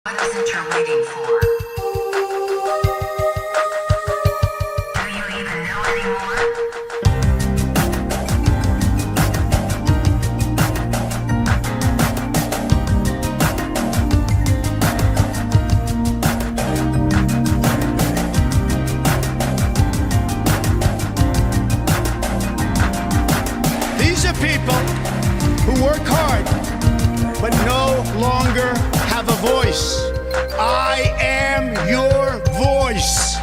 What is it you're waiting for? Do you even know anymore? These are people who work hard but no longer have a voice. I am your voice.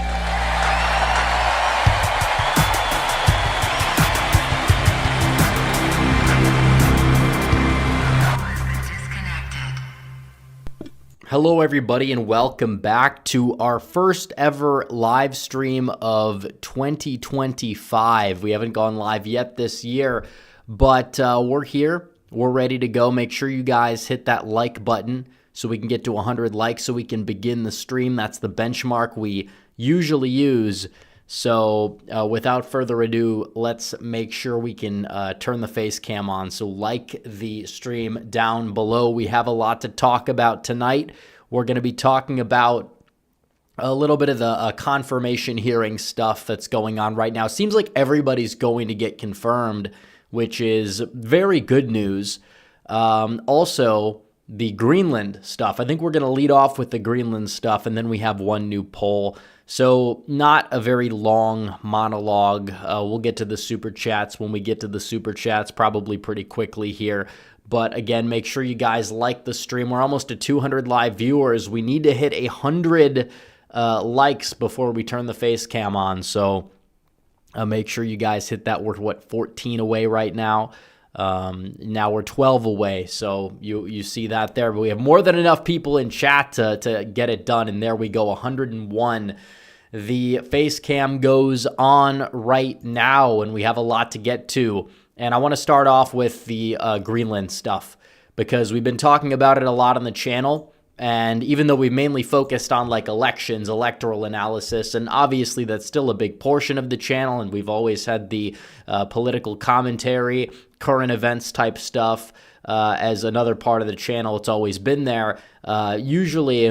Disconnected. Hello, everybody, and welcome back to our first ever live stream of 2025. We haven't gone live yet this year, but we're here. We're ready to go. Make sure you guys hit that like button so we can get to 100 likes so we can begin the stream. That's the benchmark we usually use. So without further ado, let's make sure we can turn the face cam on. So like the stream down below. We have a lot to talk about tonight. We're going to be talking about a little bit of the confirmation hearing stuff that's going on right now. Seems like everybody's going to get confirmed, which is very good news. Also, the Greenland stuff. I think we're going to lead off with the Greenland stuff, and then we have one new poll. So not a very long monologue. We'll get to the super chats when we get to the super chats, probably pretty quickly here. But again, make sure you guys like the stream. We're almost at 200 live viewers. We need to hit 100 likes before we turn the face cam on. So make sure you guys hit that. We're, 14 away right now. Now we're 12 away, so you see that there. But we have more than enough people in chat to get it done, and there we go, 101. The face cam goes on right now, and we have a lot to get to. And I want to start off with the Greenland stuff, because we've been talking about it a lot on the channel. And even though we mainly focused on like elections, electoral analysis, and obviously that's still a big portion of the channel, and we've always had the political commentary, current events type stuff as another part of the channel. It's always been there. Usually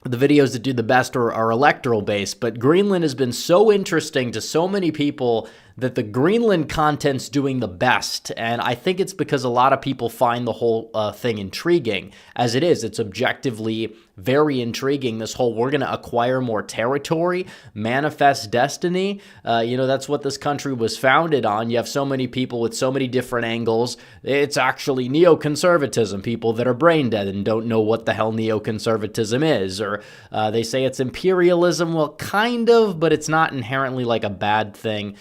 the videos that do the best are electoral based, but Greenland has been so interesting to so many people that the Greenland content's doing the best. And I think it's because a lot of people find the whole thing intriguing. As it is, it's objectively very intriguing. This whole, we're going to acquire more territory, manifest destiny. That's what this country was founded on. You have so many people with so many different angles. It's actually neoconservatism, people that are brain dead and don't know what the hell neoconservatism is. Or they say it's imperialism. Well, kind of, but it's not inherently like a bad thing.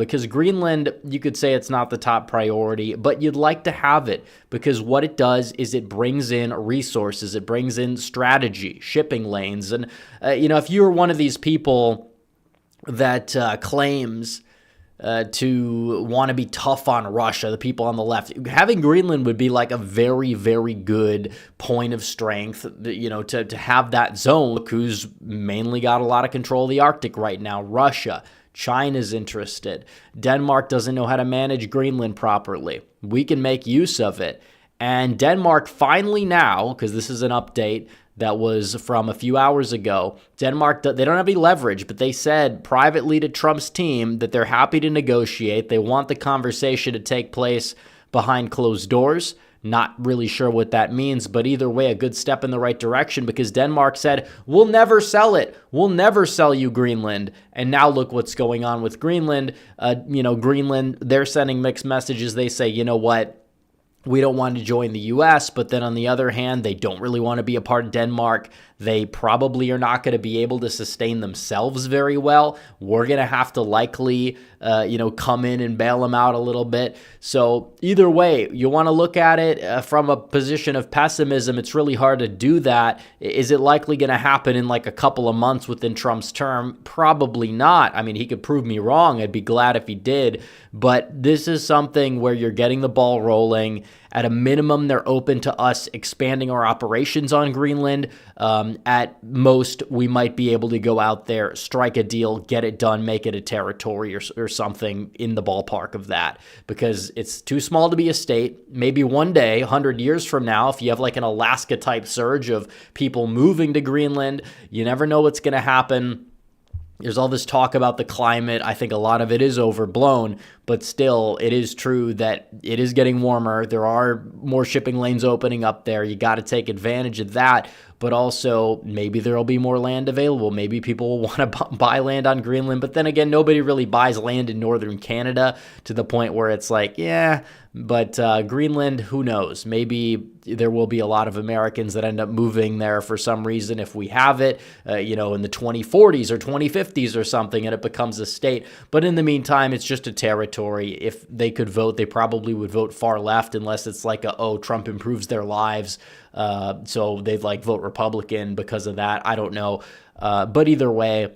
Because Greenland, you could say it's not the top priority, but you'd like to have it because what it does is it brings in resources, it brings in strategy, shipping lanes. And, if you're one of these people that claims to want to be tough on Russia, the people on the left, having Greenland would be like a very, very good point of strength, to have that zone. Look who's mainly got a lot of control of the Arctic right now, Russia. China's interested. Denmark doesn't know how to manage Greenland properly. We can make use of it. And Denmark finally now, because this is an update that was from a few hours ago, Denmark, they don't have any leverage, but they said privately to Trump's team that they're happy to negotiate. They want the conversation to take place behind closed doors. Not really sure what that means, but either way, a good step in the right direction because Denmark said, we'll never sell it. We'll never sell you Greenland. And now look what's going on with Greenland. Greenland, they're sending mixed messages. They say, you know what? We don't want to join the U.S., but then on the other hand, they don't really want to be a part of Denmark. They probably are not going to be able to sustain themselves very well. We're going to have to likely, come in and bail them out a little bit. So either way, you want to look at it from a position of pessimism. It's really hard to do that. Is it likely going to happen in like a couple of months within Trump's term? Probably not. I mean, he could prove me wrong. I'd be glad if he did. But this is something where you're getting the ball rolling. At a minimum, they're open to us expanding our operations on Greenland. At most, we might be able to go out there, strike a deal, get it done, make it a territory or something in the ballpark of that, because it's too small to be a state. Maybe one day, 100 years from now, if you have like an Alaska-type surge of people moving to Greenland, you never know what's going to happen. There's all this talk about the climate. I think a lot of it is overblown, but still, it is true that it is getting warmer. There are more shipping lanes opening up there. You got to take advantage of that, but also maybe there will be more land available. Maybe people will want to buy land on Greenland, but then again, nobody really buys land in northern Canada to the point where it's like, yeah, but Greenland, who knows? Maybe there will be a lot of Americans that end up moving there for some reason if we have it, in the 2040s or 2050s or something, and it becomes a state. But in the meantime, it's just a territory. If they could vote, they probably would vote far left, unless it's like Trump improves their lives, so they'd vote Republican because of that. I don't know. But either way,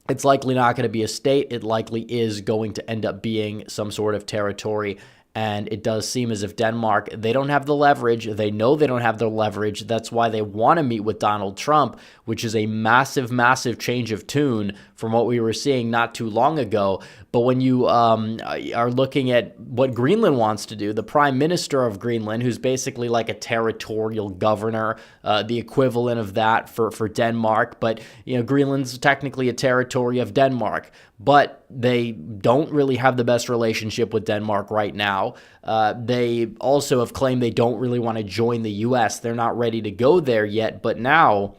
it's likely not going to be a state. It likely is going to end up being some sort of territory. And it does seem as if Denmark, they don't have the leverage. They know they don't have the leverage. That's why they want to meet with Donald Trump, which is a massive, massive change of tune from what we were seeing not too long ago. But when you are looking at what Greenland wants to do, the prime minister of Greenland, who's basically like a territorial governor, the equivalent of that for Denmark. But, Greenland's technically a territory of Denmark. But they don't really have the best relationship with Denmark right now. They also have claimed they don't really want to join the U.S. They're not ready to go there yet. But now,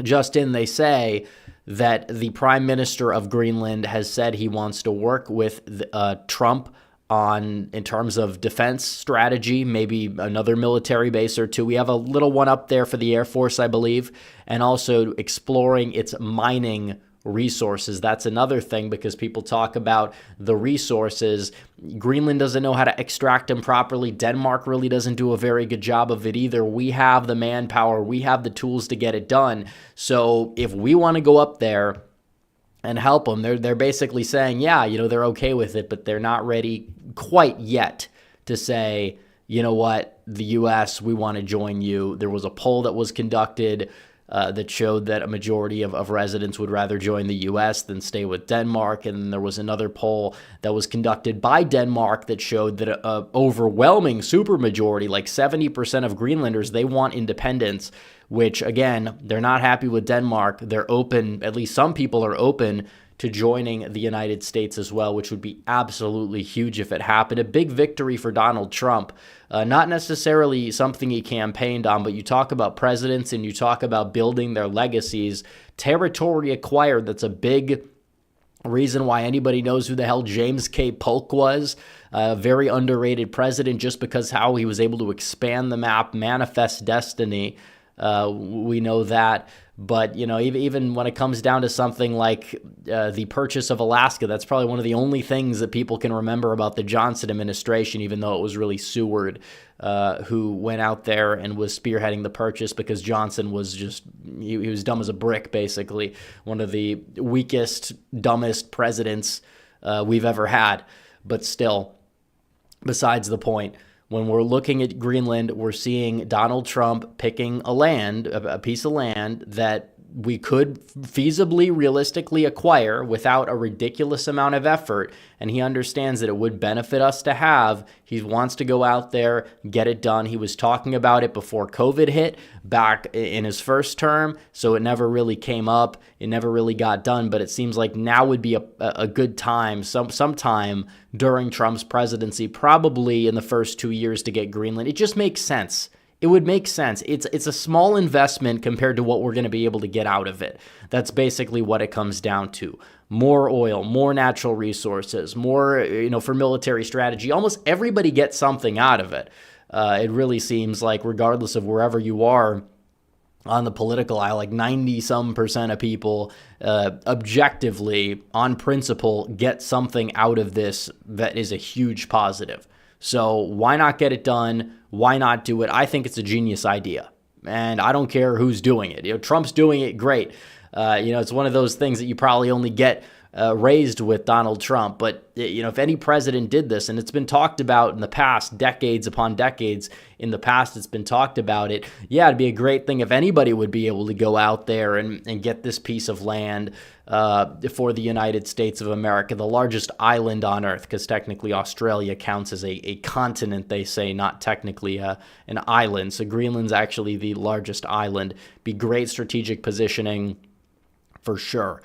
Justin, they say that the prime minister of Greenland has said he wants to work with Trump in terms of defense strategy, maybe another military base or two. We have a little one up there for the Air Force, I believe, and also exploring its mining resources. That's another thing, because people talk about the resources. Greenland doesn't know how to extract them properly. Denmark really doesn't do a very good job of it either. We have the manpower. We have the tools to get it done. So if we want to go up there and help them, they're basically saying, yeah, they're okay with it, but they're not ready quite yet to say, you know what, the U.S., we want to join you. There was a poll that was conducted that showed that a majority of residents would rather join the U.S. than stay with Denmark. And there was another poll that was conducted by Denmark that showed that an overwhelming supermajority, like 70% of Greenlanders, they want independence, which, again, they're not happy with Denmark. They're open, at least some people are open to joining the United States as well, which would be absolutely huge if it happened. A big victory for Donald Trump. Not necessarily something he campaigned on, but you talk about presidents and you talk about building their legacies. Territory acquired, that's a big reason why anybody knows who the hell James K. Polk was. A very underrated president just because how he was able to expand the map, manifest destiny. We know that. But, even when it comes down to something like the purchase of Alaska, that's probably one of the only things that people can remember about the Johnson administration, even though it was really Seward who went out there and was spearheading the purchase, because Johnson was he was dumb as a brick, basically. One of the weakest, dumbest presidents we've ever had. But still, besides the point. When we're looking at Greenland, we're seeing Donald Trump picking a piece of land that we could feasibly, realistically acquire without a ridiculous amount of effort. And he understands that it would benefit us to have. He wants to go out there, get it done. He was talking about it before COVID hit, back in his first term. So it never really came up. It never really got done. But it seems like now would be a good time, sometime during Trump's presidency, probably in the first 2 years, to get Greenland. It just makes sense. It would make sense. It's a small investment compared to what we're going to be able to get out of it. That's basically what it comes down to. More oil, more natural resources, more, for military strategy. Almost everybody gets something out of it. It really seems like, regardless of wherever you are on the political aisle, like 90-some% of people objectively, on principle, get something out of this that is a huge positive. So why not get it done? Why not do it? I think it's a genius idea, and I don't care who's doing it. Trump's doing it, great. It's one of those things that you probably only get raised with Donald Trump. But, if any president did this, and it's been talked about in the past, decades upon decades in the past, it's been talked about it. Yeah, it'd be a great thing if anybody would be able to go out there and get this piece of land for the United States of America, the largest island on Earth, because technically Australia counts as a continent, they say, not technically an island. So Greenland's actually the largest island. Be great strategic positioning for sure.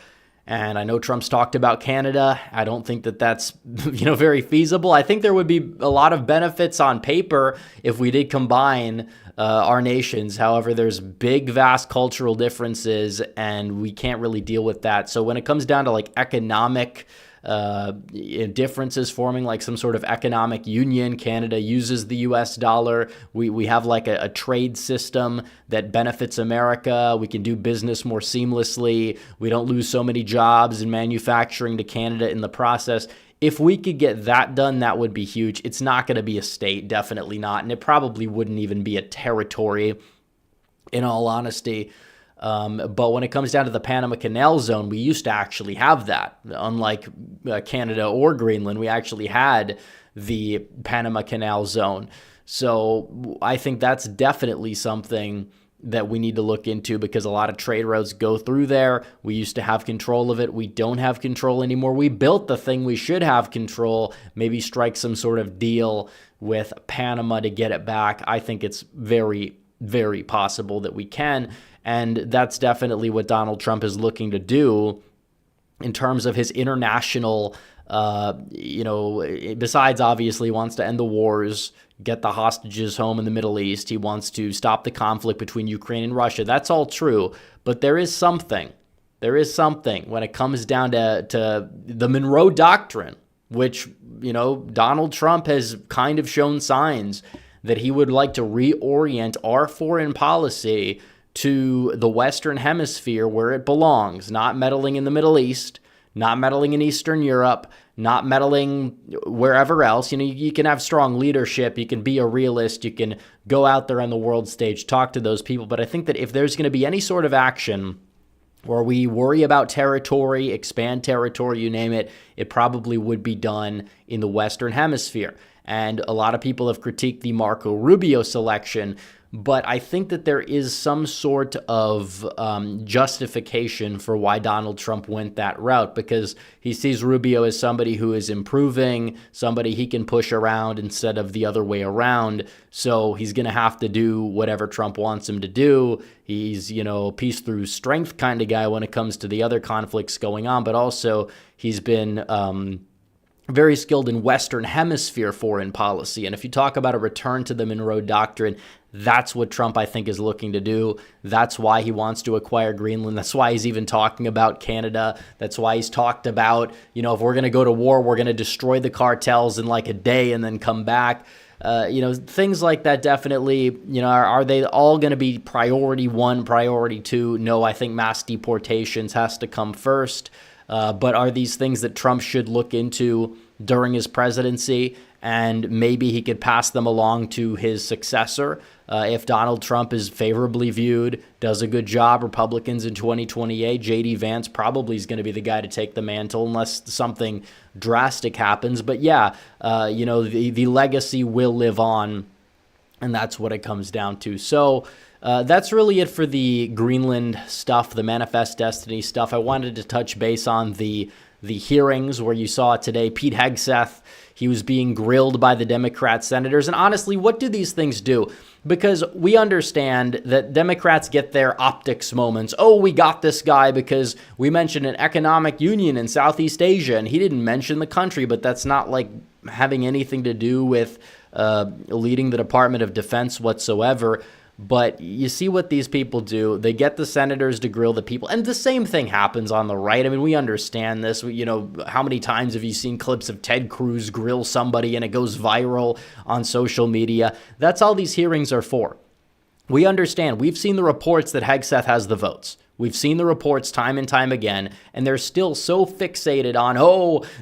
And I know Trump's talked about Canada. I don't think that that's, very feasible. I think there would be a lot of benefits on paper if we did combine our nations. However, there's big, vast cultural differences, and we can't really deal with that. So when it comes down to like economic differences forming like some sort of economic union, Canada uses the US dollar. We have like a trade system that benefits America. We can do business more seamlessly. We don't lose so many jobs in manufacturing to Canada in the process. If we could get that done, that would be huge. It's not going to be a state, definitely not. And it probably wouldn't even be a territory, in all honesty. But when it comes down to the Panama Canal Zone, we used to actually have that. Unlike Canada or Greenland, we actually had the Panama Canal Zone. So I think that's definitely something that we need to look into, because a lot of trade routes go through there. We used to have control of it. We don't have control anymore. We built the thing we should have control, maybe strike some sort of deal with Panama to get it back. I think it's very, very possible that we can. And that's definitely what Donald Trump is looking to do in terms of his international, besides obviously wants to end the wars, get the hostages home in the Middle East. He wants to stop the conflict between Ukraine and Russia. That's all true. But there is something when it comes down to the Monroe Doctrine, which, Donald Trump has kind of shown signs that he would like to reorient our foreign policy to the Western Hemisphere where it belongs, not meddling in the Middle East, not meddling in Eastern Europe, not meddling wherever else. You can have strong leadership, you can be a realist, you can go out there on the world stage, talk to those people. But I think that if there's going to be any sort of action where we worry about territory, expand territory, you name it, it probably would be done in the Western Hemisphere. And a lot of people have critiqued the Marco Rubio selection, but I think that there is some sort of justification for why Donald Trump went that route, because he sees Rubio as somebody who is improving, somebody he can push around instead of the other way around. So he's going to have to do whatever Trump wants him to do. He's, peace through strength kind of guy when it comes to the other conflicts going on, but also he's been very skilled in Western Hemisphere foreign policy. And if you talk about a return to the Monroe Doctrine, that's what Trump, I think, is looking to do. That's why he wants to acquire Greenland. That's why he's even talking about Canada. That's why he's talked about, if we're going to go to war, we're going to destroy the cartels in like a day and then come back. Things like that definitely, are they all going to be priority one, priority two? No, I think mass deportations has to come first. But are these things that Trump should look into during his presidency? And maybe he could pass them along to his successor. If Donald Trump is favorably viewed, does a good job, Republicans in 2028, J.D. Vance probably is going to be the guy to take the mantle unless something drastic happens. But yeah, the legacy will live on, and that's what it comes down to. So that's really it for the Greenland stuff, the Manifest Destiny stuff. I wanted to touch base on the hearings where you saw today Pete Hegseth. He was being grilled by the Democrat senators. And honestly, what do these things do? Because we understand that Democrats get their optics moments. Oh, we got this guy because we mentioned an economic union in Southeast Asia, and he didn't mention the country, but that's not like having anything to do with leading the Department of Defense whatsoever. But you see what these people do. They get the senators to grill the people. And the same thing happens on the right. I mean, we understand this. How many times have you seen clips of Ted Cruz grill somebody and it goes viral on social media? That's all these hearings are for. We understand. We've seen the reports that Hegseth has the votes. We've seen the reports time and time again, and they're still so fixated on,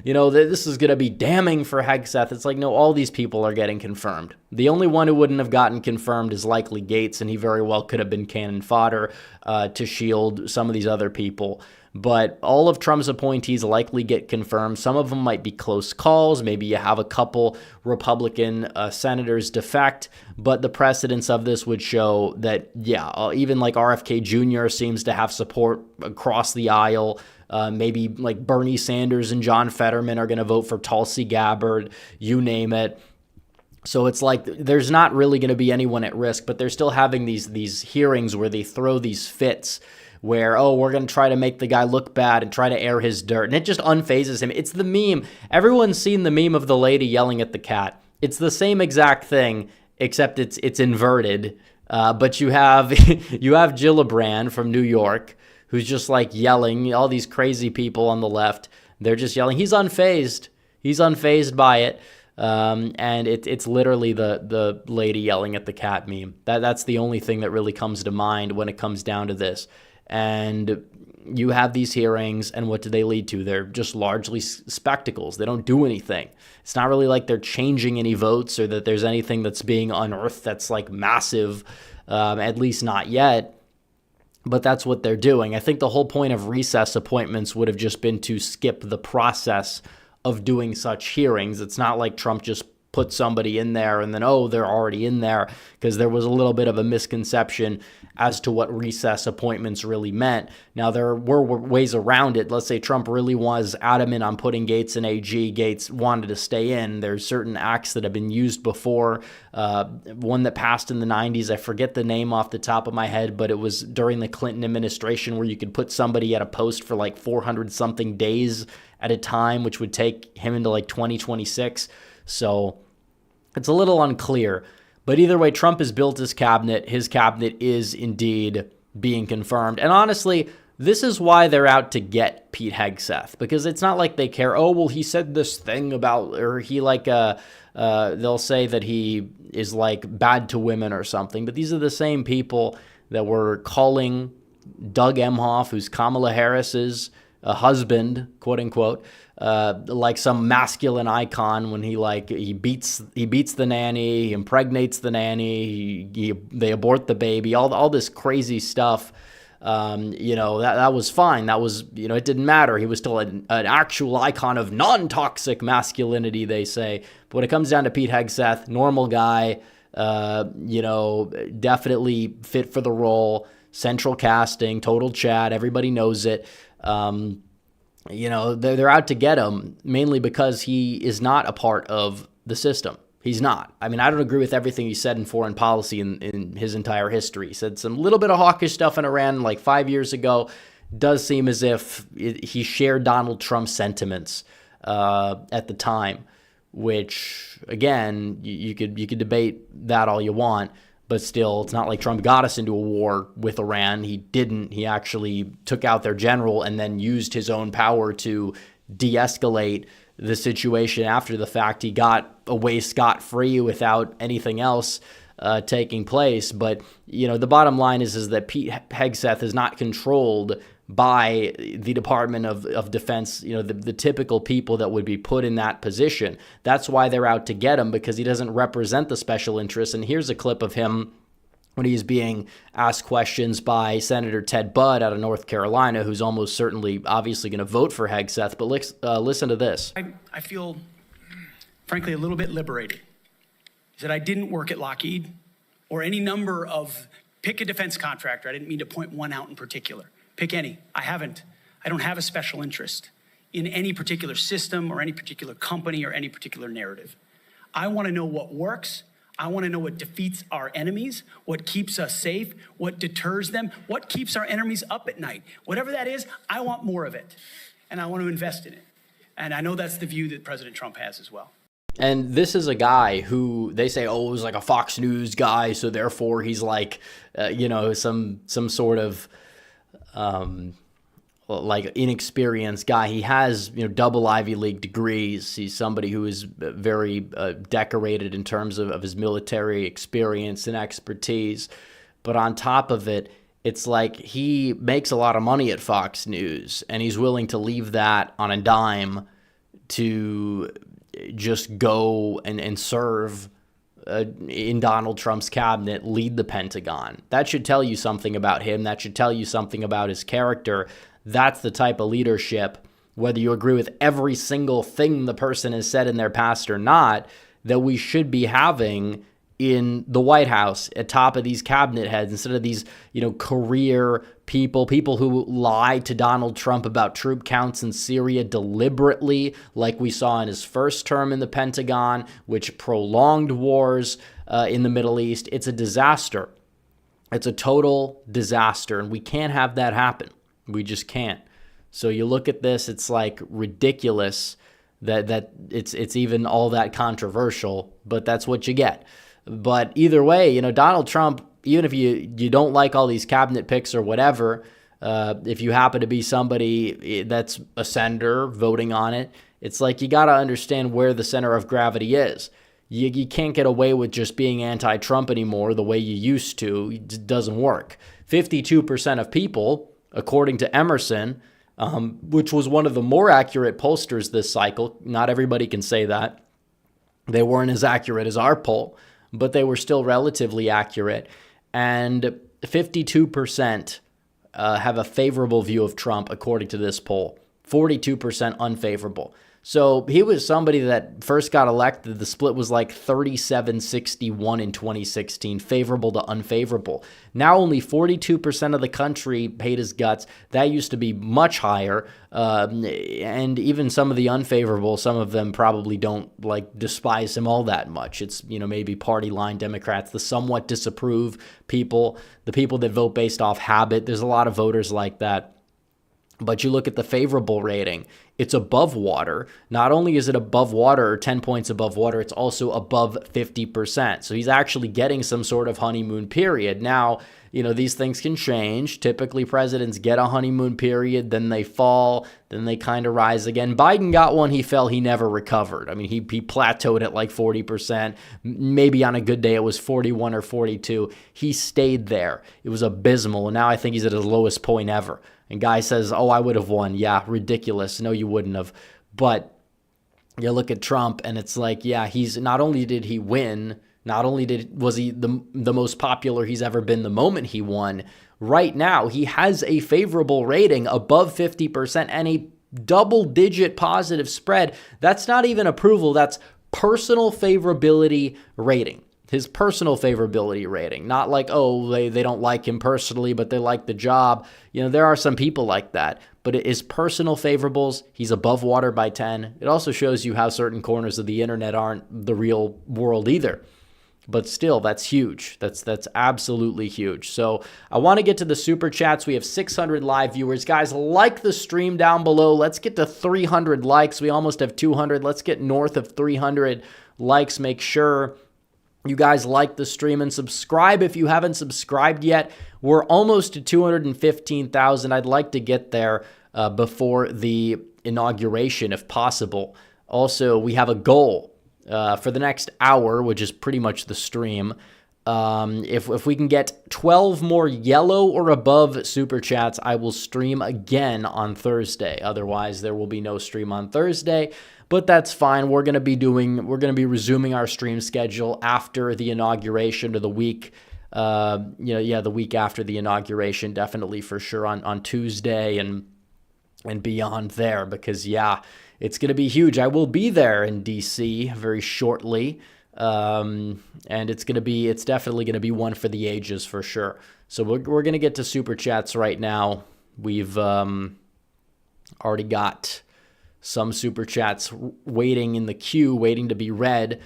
this is going to be damning for Hegseth. It's like, no, all these people are getting confirmed. The only one who wouldn't have gotten confirmed is likely Gates, and he very well could have been cannon fodder to shield some of these other people. But all of Trump's appointees likely get confirmed. Some of them might be close calls. Maybe you have a couple Republican senators defect, but the precedence of this would show that, yeah, even like RFK Jr. seems to have support across the aisle. Maybe like Bernie Sanders and John Fetterman are going to vote for Tulsi Gabbard, you name it. So it's like there's not really going to be anyone at risk, but they're still having these hearings where they throw these fits where, oh, we're going to try to make the guy look bad and try to air his dirt. And it just unfazes him. It's the meme. Everyone's seen the meme of the lady yelling at the cat. It's the same exact thing, except it's inverted. But you have Gillibrand from New York, who's just like yelling. All these crazy people on the left, they're just yelling. He's unfazed. He's unfazed by it. And it's literally the lady yelling at the cat meme. That's the only thing that really comes to mind when it comes down to this. And you have these hearings, and what do they lead to? They're just largely spectacles. They don't do anything. It's not really like they're changing any votes or that there's anything that's being unearthed that's like massive, at least not yet. But that's what they're doing. I think the whole point of recess appointments would have just been to skip the process of doing such hearings. It's not like Trump just put somebody in there and then, oh, they're already in there, because there was a little bit of a misconception as to what recess appointments really meant. Now, there were ways around it. Let's say Trump really was adamant on putting Gates in AG. Gates wanted to stay in. There's certain acts that have been used before. One that passed in the 90s, I forget the name off the top of my head, but it was during the Clinton administration where you could put somebody at a post for like 400-something days at a time, which would take him into like 2026. So it's a little unclear. But either way, Trump has built his cabinet. His cabinet is indeed being confirmed. And honestly, this is why they're out to get Pete Hegseth, because it's not like they care, oh, well, he said this thing about, or he like, they'll say that he is like bad to women or something. But these are the same people that were calling Doug Emhoff, who's Kamala Harris's husband, quote unquote, like some masculine icon when he beats the nanny, he impregnates the nanny, they abort the baby, all this crazy stuff. That was fine. That was, it didn't matter. He was still an actual icon of non-toxic masculinity, they say. But when it comes down to Pete Hegseth, normal guy, definitely fit for the role, central casting, total Chad, everybody knows it. They're out to get him mainly because he is not a part of the system. He's not. I mean, I don't agree with everything he said in foreign policy in his entire history. He said some little bit of hawkish stuff in Iran like 5 years ago. Does seem as if he shared Donald Trump's sentiments at the time, which, again, you could debate that all you want. But still, it's not like Trump got us into a war with Iran. He didn't. He actually took out their general and then used his own power to de-escalate the situation after the fact. He got away scot-free without anything else taking place. But, the bottom line is that Pete Hegseth is not controlled by the Department of Defense, the typical people that would be put in that position. That's why they're out to get him, because he doesn't represent the special interests. And here's a clip of him when he's being asked questions by Senator Ted Budd out of North Carolina, who's almost certainly, obviously, going to vote for Hegseth. But listen to this. I feel, frankly, a little bit liberated. He said, I didn't work at Lockheed or any number of, pick a defense contractor. I didn't mean to point one out in particular. Pick any. I don't have a special interest in any particular system or any particular company or any particular narrative. I want to know what works. I want to know what defeats our enemies, what keeps us safe, what deters them, what keeps our enemies up at night. Whatever that is, I want more of it, and I want to invest in it. And I know that's the view that President Trump has as well. And this is a guy who they say, oh, was like a Fox News guy, so therefore he's like, some sort of like inexperienced guy. He has, double Ivy League degrees. He's somebody who is very decorated in terms of his military experience and expertise. But on top of it, it's like he makes a lot of money at Fox News, and he's willing to leave that on a dime to just go and serve in Donald Trump's cabinet, lead the Pentagon. That should tell you something about him. That should tell you something about his character, That's the type of leadership, whether you agree with every single thing the person has said in their past or not, that we should be having in the White House at top of these cabinet heads, instead of these, career people who lie to Donald Trump about troop counts in Syria deliberately, like we saw in his first term in the Pentagon, which prolonged wars in the Middle East. It's a disaster. It's a total disaster, and we can't have that happen. We just can't. So you look at this, it's like ridiculous that it's even all that controversial, but that's what you get. But either way, Donald Trump, even if you don't like all these cabinet picks or whatever, if you happen to be somebody that's a senator voting on it, it's like you got to understand where the center of gravity is. You can't get away with just being anti-Trump anymore the way you used to. It doesn't work. 52% of people, according to Emerson, which was one of the more accurate pollsters this cycle, not everybody can say that. They weren't as accurate as our poll, but they were still relatively accurate. And 52% have a favorable view of Trump, according to this poll. 42% unfavorable. So he was somebody that first got elected. The split was like 37-61 in 2016, favorable to unfavorable. Now only 42% of the country hate his guts. That used to be much higher. And even some of the unfavorable, some of them probably don't despise him all that much. It's, maybe party line Democrats, the somewhat disapprove people, the people that vote based off habit. There's a lot of voters like that. But you look at the favorable rating, it's above water. Not only is it above water, or 10 points above water, it's also above 50%. So he's actually getting some sort of honeymoon period. Now, these things can change. Typically, presidents get a honeymoon period, then they fall, then they kind of rise again. Biden got one, he fell, he never recovered. I mean, he plateaued at like 40%. Maybe on a good day it was 41 or 42. He stayed there. It was abysmal, and now I think he's at his lowest point ever. And guy says, oh, I would have won. Yeah, ridiculous. No, you wouldn't have. But you look at Trump, and it's like, yeah, he's not only did he win, not only was he the most popular he's ever been the moment he won, right now he has a favorable rating above 50% and a double-digit positive spread. That's not even approval. That's personal favorability rating. His personal favorability rating, not like, oh, they don't like him personally, but they like the job. There are some people like that, but it is personal favorables. He's above water by 10. It also shows you how certain corners of the internet aren't the real world either. But still, that's huge. That's absolutely huge. So I want to get to the super chats. We have 600 live viewers. Guys, like the stream down below. Let's get to 300 likes. We almost have 200. Let's get north of 300 likes. Make sure you guys like the stream and subscribe if you haven't subscribed yet. We're almost to 215,000. I'd like to get there before the inauguration if possible. Also, we have a goal for the next hour, which is pretty much the stream. If we can get 12 more yellow or above super chats, I will stream again on Thursday. Otherwise, there will be no stream on Thursday. But that's fine. We're going to be resuming our stream schedule after the inauguration, or the week, the week after the inauguration, definitely for sure on Tuesday and beyond there, because it's going to be huge. I will be there in DC very shortly, and it's definitely going to be one for the ages for sure. So we're going to get to super chats right now. We've already got some super chats waiting in the queue, waiting to be read.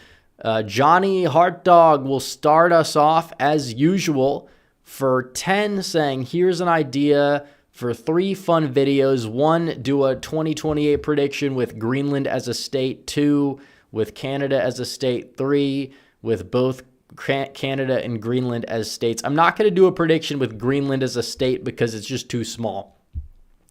Johnny Heartdog will start us off as usual for 10, saying, here's an idea for 3 fun videos. 1, do a 2028 prediction with Greenland as a state. 2, with Canada as a state. 3, with both Canada and Greenland as states. I'm not going to do a prediction with Greenland as a state because it's just too small.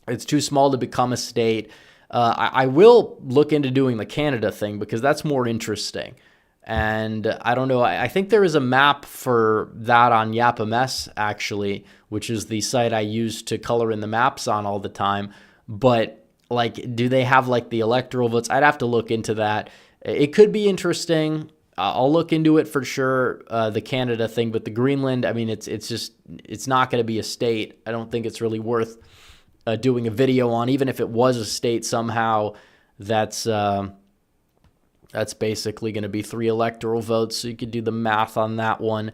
It's too small to become a state. I will look into doing the Canada thing because that's more interesting. And I don't know, I think there is a map for that on YapMS, actually, which is the site I use to color in the maps on all the time. But, do they have, the electoral votes? I'd have to look into that. It could be interesting. I'll look into it for sure, the Canada thing. But the Greenland, I mean, it's not going to be a state. I don't think it's really worth doing a video on, even if it was a state somehow. That's basically going to be 3 electoral votes, so you could do the math on that one.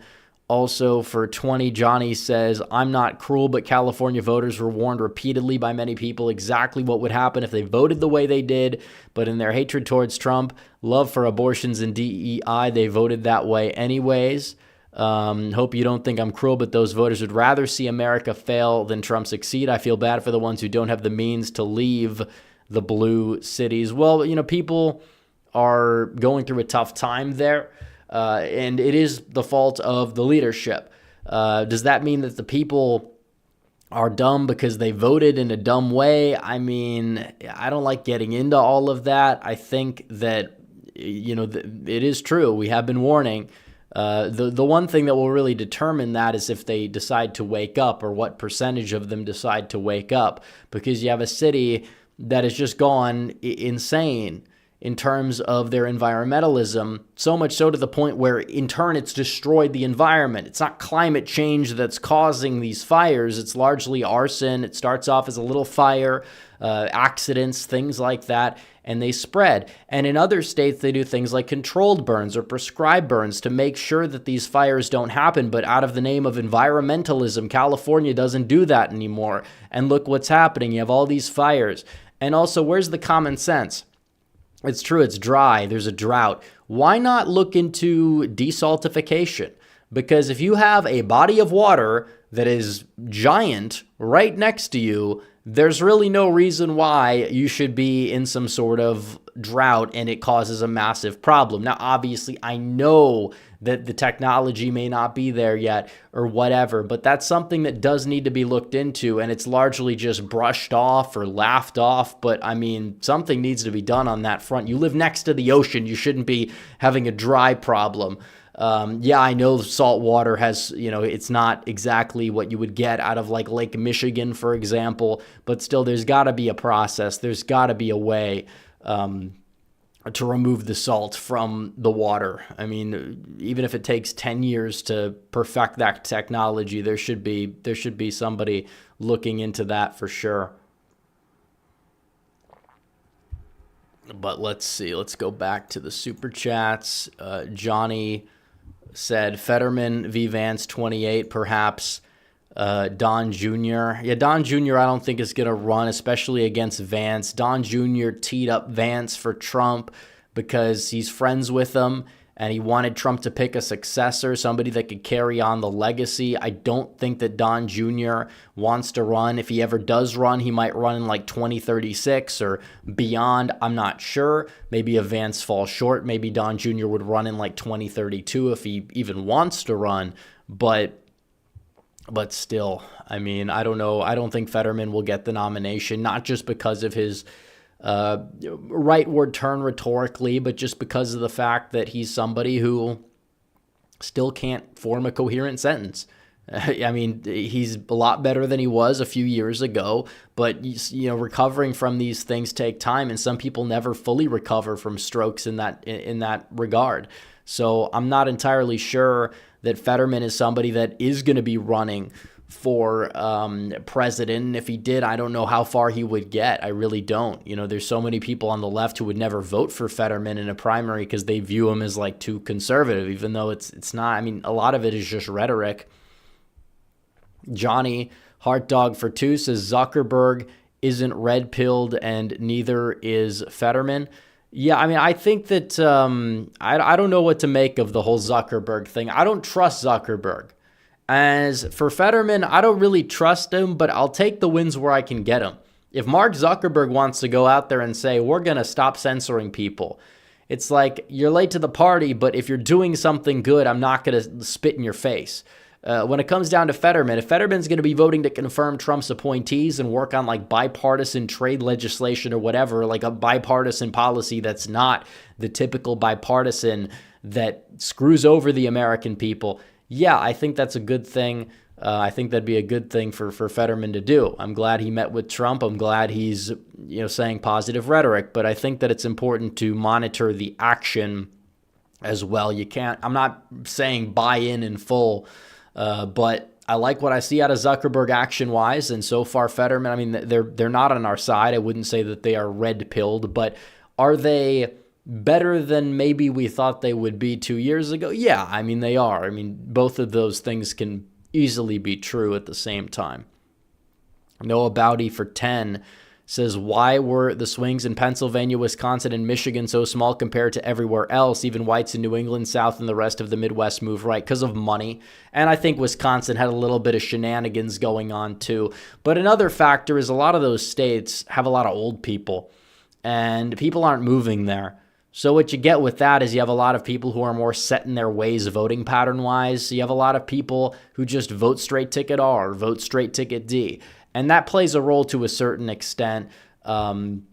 Also, for 20, Johnny says, I'm not cruel, but California voters were warned repeatedly by many people exactly what would happen if they voted the way they did. But in their hatred towards Trump, love for abortions and DEI, they voted that way anyways. Hope you don't think I'm cruel, but those voters would rather see America fail than Trump succeed. I feel bad for the ones who don't have the means to leave the blue cities. Well, people are going through a tough time there. And it is the fault of the leadership. Does that mean that the people are dumb because they voted in a dumb way? I mean, I don't like getting into all of that. I think that, it is true. We have been warning. The one thing that will really determine that is if they decide to wake up, or what percentage of them decide to wake up, because you have a city that has just gone insane in terms of their environmentalism, so much so to the point where in turn it's destroyed the environment. It's not climate change that's causing these fires. It's largely arson. It starts off as a little fire, accidents, things like that, and they spread. And in other states, they do things like controlled burns or prescribed burns to make sure that these fires don't happen. But out of the name of environmentalism, California doesn't do that anymore. And look what's happening. You have all these fires. And also, where's the common sense? It's true, it's dry, there's a drought. Why not look into desaltification? Because if you have a body of water that is giant right next to you, there's really no reason why you should be in some sort of drought and it causes a massive problem. Now, obviously, I know that the technology may not be there yet or whatever, but that's something that does need to be looked into, and it's largely just brushed off or laughed off. But I mean, something needs to be done on that front. You live next to the ocean. You shouldn't be having a dry problem. Yeah, I know salt water has, it's not exactly what you would get out of like Lake Michigan, for example, but still there's got to be a process. There's got to be a way to remove the salt from the water. I mean, even if it takes 10 years to perfect that technology, there should be somebody looking into that for sure. But let's see. Let's go back to the super chats. Johnny said Fetterman v. Vance 28, perhaps Don Jr. Yeah, Don Jr. I don't think is going to run, especially against Vance. Don Jr. teed up Vance for Trump because he's friends with him, and he wanted Trump to pick a successor, somebody that could carry on the legacy. I don't think that Don Jr. wants to run. If he ever does run, he might run in like 2036 or beyond. I'm not sure. Maybe if Vance falls short, maybe Don Jr. would run in like 2032 if he even wants to run. But still, I mean, I don't know. I don't think Fetterman will get the nomination, not just because of his rightward turn rhetorically, but just because of the fact that he's somebody who still can't form a coherent sentence. I mean, he's a lot better than he was a few years ago, but recovering from these things take time, and some people never fully recover from strokes in that regard. So I'm not entirely sure that Fetterman is somebody that is going to be running for president. And if he did, I don't know how far he would get. I really don't. There's so many people on the left who would never vote for Fetterman in a primary because they view him as like too conservative, even though it's not. I mean, a lot of it is just rhetoric. Johnny Heart Dog for 2 says Zuckerberg isn't red-pilled and neither is Fetterman. Yeah, I mean, I think that I don't know what to make of the whole Zuckerberg thing. I don't trust Zuckerberg. As for Fetterman, I don't really trust him, but I'll take the wins where I can get them. If Mark Zuckerberg wants to go out there and say, we're going to stop censoring people, it's like, you're late to the party, but if you're doing something good, I'm not going to spit in your face. When it comes down to Fetterman, if Fetterman's going to be voting to confirm Trump's appointees and work on like bipartisan trade legislation or whatever, like a bipartisan policy that's not the typical bipartisan that screws over the American people, yeah, I think that's a good thing. I think that'd be a good thing for Fetterman to do. I'm glad he met with Trump. I'm glad he's saying positive rhetoric, but I think that it's important to monitor the action as well. I'm not saying buy in full, but I like what I see out of Zuckerberg action-wise, and so far Fetterman, I mean, they're not on our side. I wouldn't say that they are red-pilled, but are they better than maybe we thought they would be 2 years ago? Yeah, I mean, they are. I mean, both of those things can easily be true at the same time. Noah Bowdy for 10 says, why were the swings in Pennsylvania, Wisconsin, and Michigan so small compared to everywhere else? Even whites in New England, South, and the rest of the Midwest move right because of money. And I think Wisconsin had a little bit of shenanigans going on too. But another factor is a lot of those states have a lot of old people, and people aren't moving there. So what you get with that is you have a lot of people who are more set in their ways voting pattern-wise. So you have a lot of people who just vote straight ticket R or vote straight ticket D. And that plays a role to a certain extent in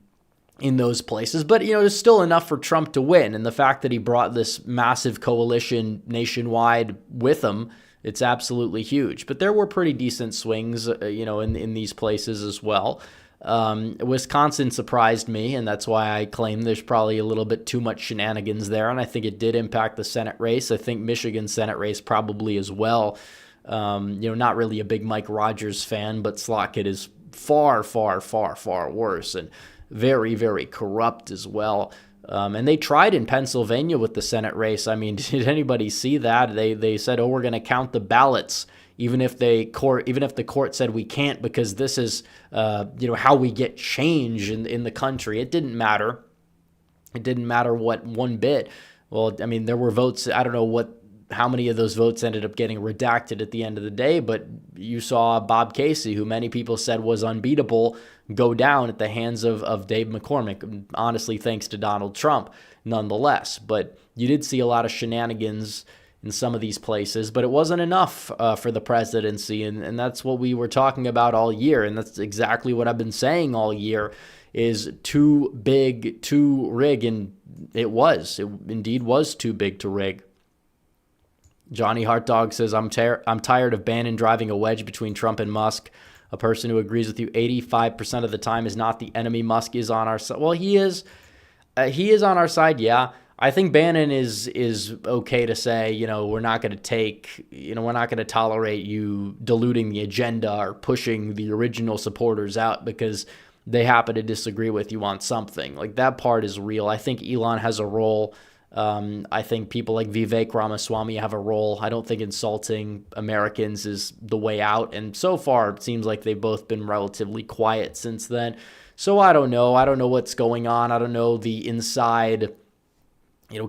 those places. But, there's still enough for Trump to win. And the fact that he brought this massive coalition nationwide with him, it's absolutely huge. But there were pretty decent swings, in these places as well. Wisconsin surprised me, and that's why I claim there's probably a little bit too much shenanigans there. And I think it did impact the Senate race. I think Michigan's Senate race probably as well. Not really a big Mike Rogers fan, but Slockett is far, far, far, far worse and very, very corrupt as well. And they tried in Pennsylvania with the Senate race. I mean, did anybody see that? They said, we're going to count the ballots, even if the court said we can't because this is, how we get change in the country. It didn't matter. It didn't matter one bit. Well, I mean, there were votes. I don't know how many of those votes ended up getting redacted at the end of the day, but you saw Bob Casey, who many people said was unbeatable, go down at the hands of Dave McCormick, honestly thanks to Donald Trump nonetheless. But you did see a lot of shenanigans in some of these places, but it wasn't enough for the presidency, and that's what we were talking about all year, and that's exactly what I've been saying all year, is too big to rig, and it indeed was too big to rig. Johnny Hartdog says, I'm tired of Bannon driving a wedge between Trump and Musk. A person who agrees with you 85% of the time is not the enemy. Musk is on our side. Well, he is on our side, yeah. I think Bannon is okay to say, we're not going to tolerate you diluting the agenda or pushing the original supporters out because they happen to disagree with you on something. Like, that part is real. I think Elon has a role. I think people like Vivek Ramaswamy have a role. I don't think insulting Americans is the way out. And so far, it seems like they've both been relatively quiet since then. So I don't know. I don't know what's going on. I don't know the inside,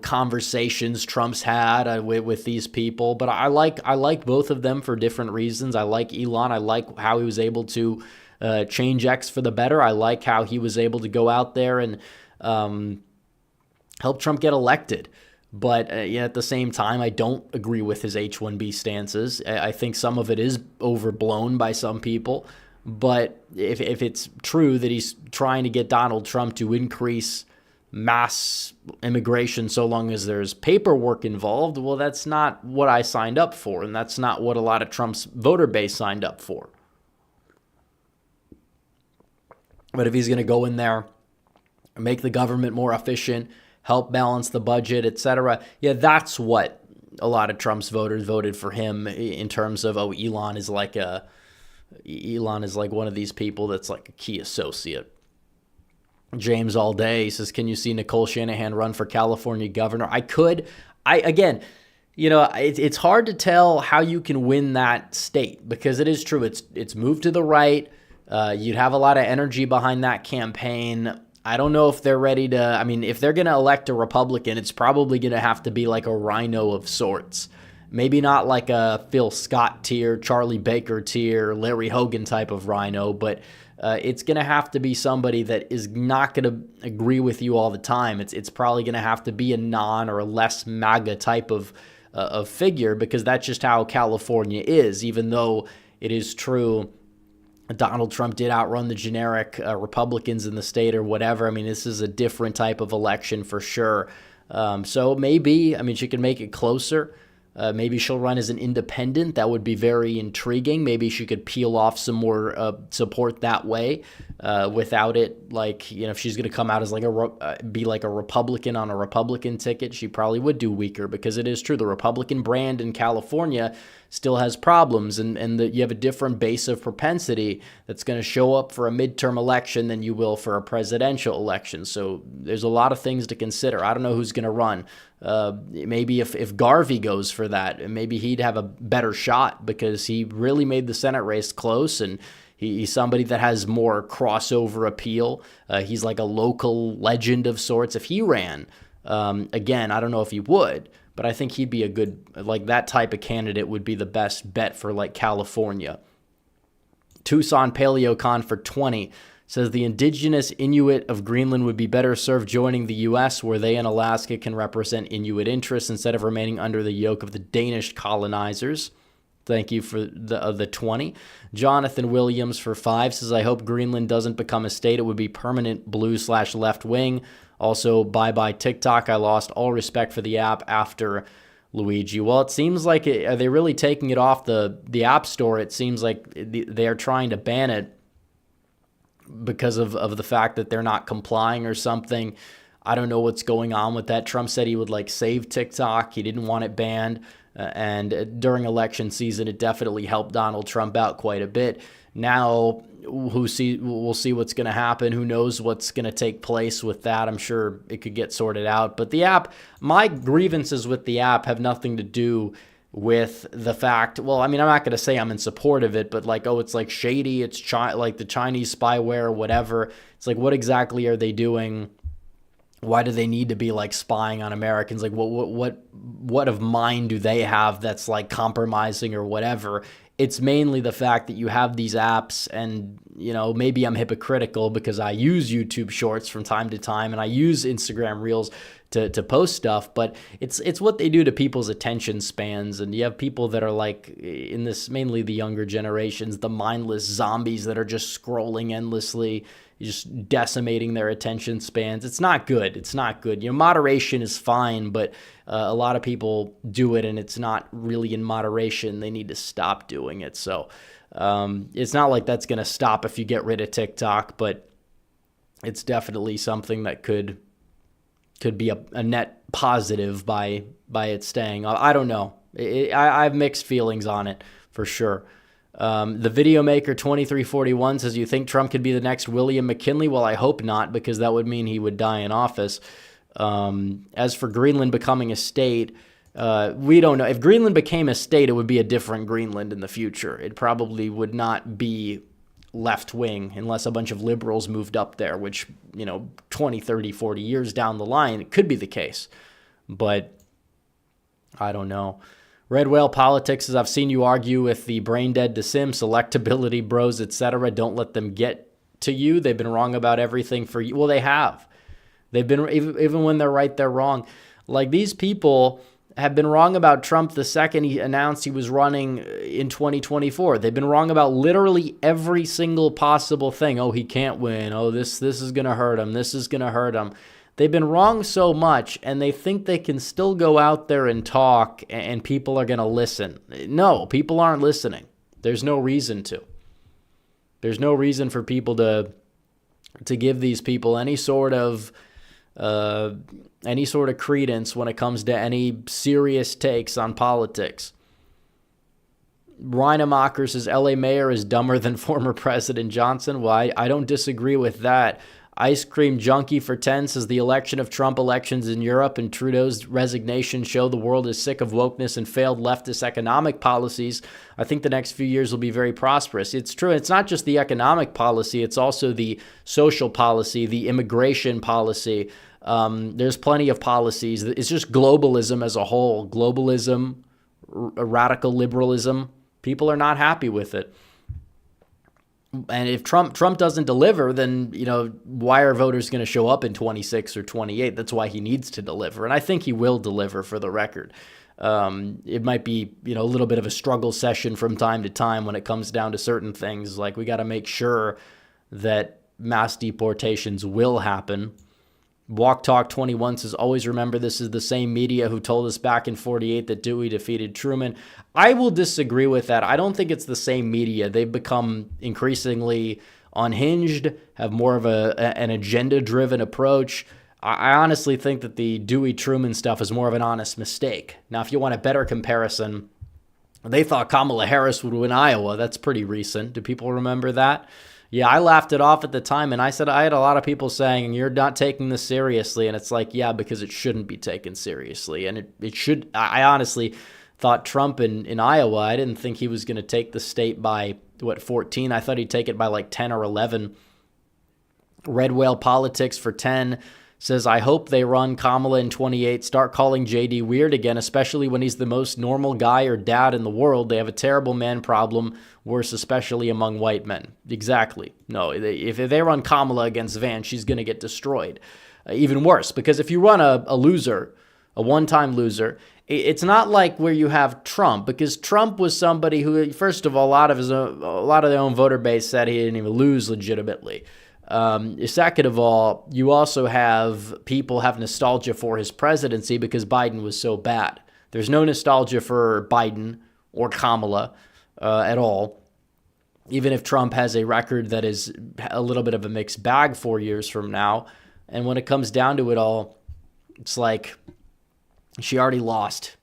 conversations Trump's had with these people. But I like both of them for different reasons. I like Elon. I like how he was able to change X for the better. I like how he was able to go out there and help Trump get elected. But at the same time, I don't agree with his H-1B stances. I think some of it is overblown by some people. But if it's true that he's trying to get Donald Trump to increase mass immigration so long as there's paperwork involved, well, that's not what I signed up for. And that's not what a lot of Trump's voter base signed up for. But if he's going to go in there, make the government more efficient, help balance the budget, etc. Yeah, that's what a lot of Trump's voters voted for him in terms of, Elon is like one of these people that's like a key associate. James all day says, can you see Nicole Shanahan run for California governor? I could. It's hard to tell how you can win that state because it is true. It's moved to the right. You'd have a lot of energy behind that campaign. I don't know if they're ready to, if they're going to elect a Republican, it's probably going to have to be like a rhino of sorts. Maybe not like a Phil Scott tier, Charlie Baker tier, Larry Hogan type of rhino, but it's going to have to be somebody that is not going to agree with you all the time. It's probably going to have to be a non or a less MAGA type of figure because that's just how California is, even though it is true Donald Trump did outrun the generic Republicans in the state or whatever. This is a different type of election for sure. So maybe, she could make it closer. Maybe she'll run as an independent. That would be very intriguing. Maybe she could peel off some more support that way without it. Like, if she's going to come out as be like a Republican on a Republican ticket, she probably would do weaker, because it is true. The Republican brand in California still has problems, and you have a different base of propensity that's going to show up for a midterm election than you will for a presidential election. So there's a lot of things to consider. I don't know who's going to run. Maybe if Garvey goes for that, maybe he'd have a better shot, because he really made the Senate race close, and he's somebody that has more crossover appeal. He's like a local legend of sorts. If he ran, again, I don't know if he would, but I think he'd be a good, like, that type of candidate would be the best bet for, like, California. Tucson PaleoCon for 20 says the indigenous Inuit of Greenland would be better served joining the U.S., where they and Alaska can represent Inuit interests instead of remaining under the yoke of the Danish colonizers. Thank you for the 20. Jonathan Williams for 5 says, I hope Greenland doesn't become a state. It would be permanent blue/left wing. Also, bye-bye TikTok. I lost all respect for the app after Luigi. Well, it seems like, are they really taking it off the App Store? It seems like they are trying to ban it because of the fact that they're not complying or something. I don't know what's going on with that. Trump said he would, like, save TikTok. He didn't want it banned. And during election season, it definitely helped Donald Trump out quite a bit. Now, we'll see what's going to happen. Who knows what's going to take place with that? I'm sure it could get sorted out. But the app, my grievances with the app have nothing to do with the fact, well, I mean, I'm not going to say I'm in support of it, but like, oh, it's like shady, it's like the Chinese spyware or whatever. It's like, what exactly are they doing? Why do they need to be like spying on Americans? Like, what of mine do they have that's like compromising or whatever? It's mainly the fact that you have these apps, and, maybe I'm hypocritical because I use YouTube Shorts from time to time and I use Instagram Reels to post stuff, but it's what they do to people's attention spans. And you have people that are like, in this, mainly the younger generations, the mindless zombies that are just scrolling endlessly, just decimating their attention spans. It's not good. It's not good. Moderation is fine, but a lot of people do it, and it's not really in moderation. They need to stop doing it. So it's not like that's going to stop if you get rid of TikTok, but it's definitely something that could be a net positive by it staying. I don't know. I have mixed feelings on it for sure. The video maker 2341 says, you think Trump could be the next William McKinley? Well, I hope not, because that would mean he would die in office. As for Greenland becoming a state, we don't know. If Greenland became a state, it would be a different Greenland in the future. It probably would not be left wing unless a bunch of liberals moved up there, which, 20, 30, 40 years down the line, it could be the case. But I don't know. Red Whale Politics says, I've seen you argue with the brain dead to sim, selectability bros, etc. Don't let them get to you. They've been wrong about everything for you. Well, they have. They've been, even when they're right, they're wrong. Like, these people have been wrong about Trump the second he announced he was running in 2024. They've been wrong about literally every single possible thing. Oh, he can't win. Oh, this is going to hurt him. This is going to hurt him. They've been wrong so much, and they think they can still go out there and talk, and people are going to listen. No, people aren't listening. There's no reason to. There's no reason for people to give these people any sort of credence when it comes to any serious takes on politics. Rhinemacher says, LA mayor is dumber than former President Johnson. Well, I don't disagree with that. Ice Cream Junkie for 10 says, the election of Trump elections in Europe and Trudeau's resignation show the world is sick of wokeness and failed leftist economic policies. I think the next few years will be very prosperous. It's true. It's not just the economic policy. It's also the social policy, the immigration policy. There's plenty of policies. It's just globalism as a whole. Globalism, radical liberalism. People are not happy with it. And if Trump doesn't deliver, then, why are voters going to show up in 26 or 28? That's why he needs to deliver. And I think he will deliver, for the record. It might be, a little bit of a struggle session from time to time when it comes down to certain things. Like, we got to make sure that mass deportations will happen. Walk Talk 21 says, always remember this is the same media who told us back in 48 that Dewey defeated Truman. I will disagree with that. I don't think it's the same media. They've become increasingly unhinged, have more of an agenda-driven approach. I honestly think that the Dewey-Truman stuff is more of an honest mistake. Now, if you want a better comparison, they thought Kamala Harris would win Iowa. That's pretty recent. Do people remember that? Yeah, I laughed it off at the time, and I said I had a lot of people saying, you're not taking this seriously, and it's like, yeah, because it shouldn't be taken seriously, and it should. I honestly thought Trump in Iowa, I didn't think he was going to take the state by, 14? I thought he'd take it by like 10 or 11. Red Whale Politics for 10 says, I hope they run Kamala in 28, start calling JD weird again, especially when he's the most normal guy or dad in the world. They have a terrible man problem, worse especially among white men. Exactly. No, if they run Kamala against Vance, she's going to get destroyed. Even worse, because if you run a loser, a one-time loser, it's not like where you have Trump, because Trump was somebody who, first of all, a lot of their own voter base said he didn't even lose legitimately. Second of all, you also have people have nostalgia for his presidency because Biden was so bad. There's no nostalgia for Biden or Kamala at all, even if Trump has a record that is a little bit of a mixed bag 4 years from now. And when it comes down to it all, it's like she already lost.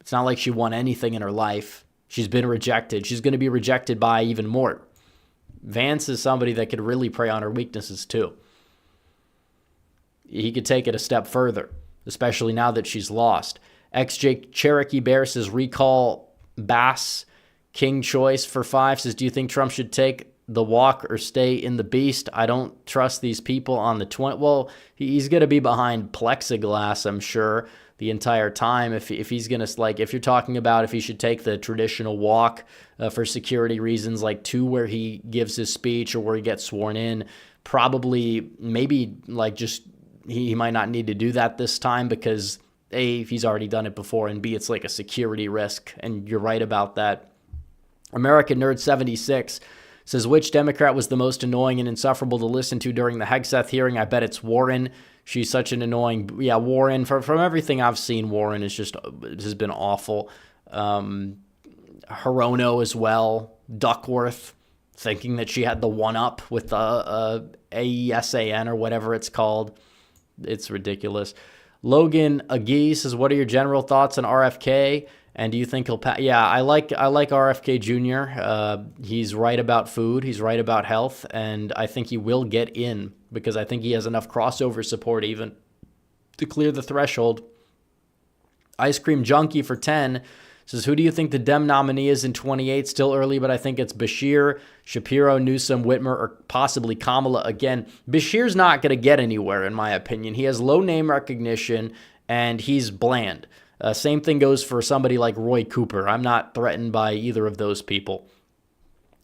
It's not like she won anything in her life. She's been rejected. She's going to be rejected by even more. Vance is somebody that could really prey on her weaknesses too. He could take it a step further, especially now that she's lost. XJ Cherokee Bear says, recall Bass King Choice for 5 says, do you think Trump should take the walk or stay in the beast? I don't trust these people on the 20. Well, he's going to be behind plexiglass, I'm sure, the entire time. If he's going to, like, if you're talking about if he should take the traditional walk for security reasons, like to where he gives his speech or where he gets sworn in, probably, maybe, like, just he might not need to do that this time because A, he's already done it before, and B, it's like a security risk, and you're right about that. American Nerd 76 says, which Democrat was the most annoying and insufferable to listen to during the Hegseth hearing? I bet it's Warren. She's such an annoying... Yeah, Warren, from everything I've seen, Warren is just has been awful. Hirono as well. Duckworth, thinking that she had the one-up with the AESAN or whatever it's called. It's ridiculous. Logan Agee says, what are your general thoughts on RFK? And do you think he'll pass? Yeah, I like RFK Jr. He's right about food. He's right about health. And I think he will get in because I think he has enough crossover support even to clear the threshold. Ice Cream Junkie for 10 says, who do you think the Dem nominee is in 28? Still early, but I think it's Bashir, Shapiro, Newsom, Whitmer, or possibly Kamala again. Bashir's not going to get anywhere, in my opinion. He has low name recognition, and he's bland. Same thing goes for somebody like Roy Cooper. I'm not threatened by either of those people.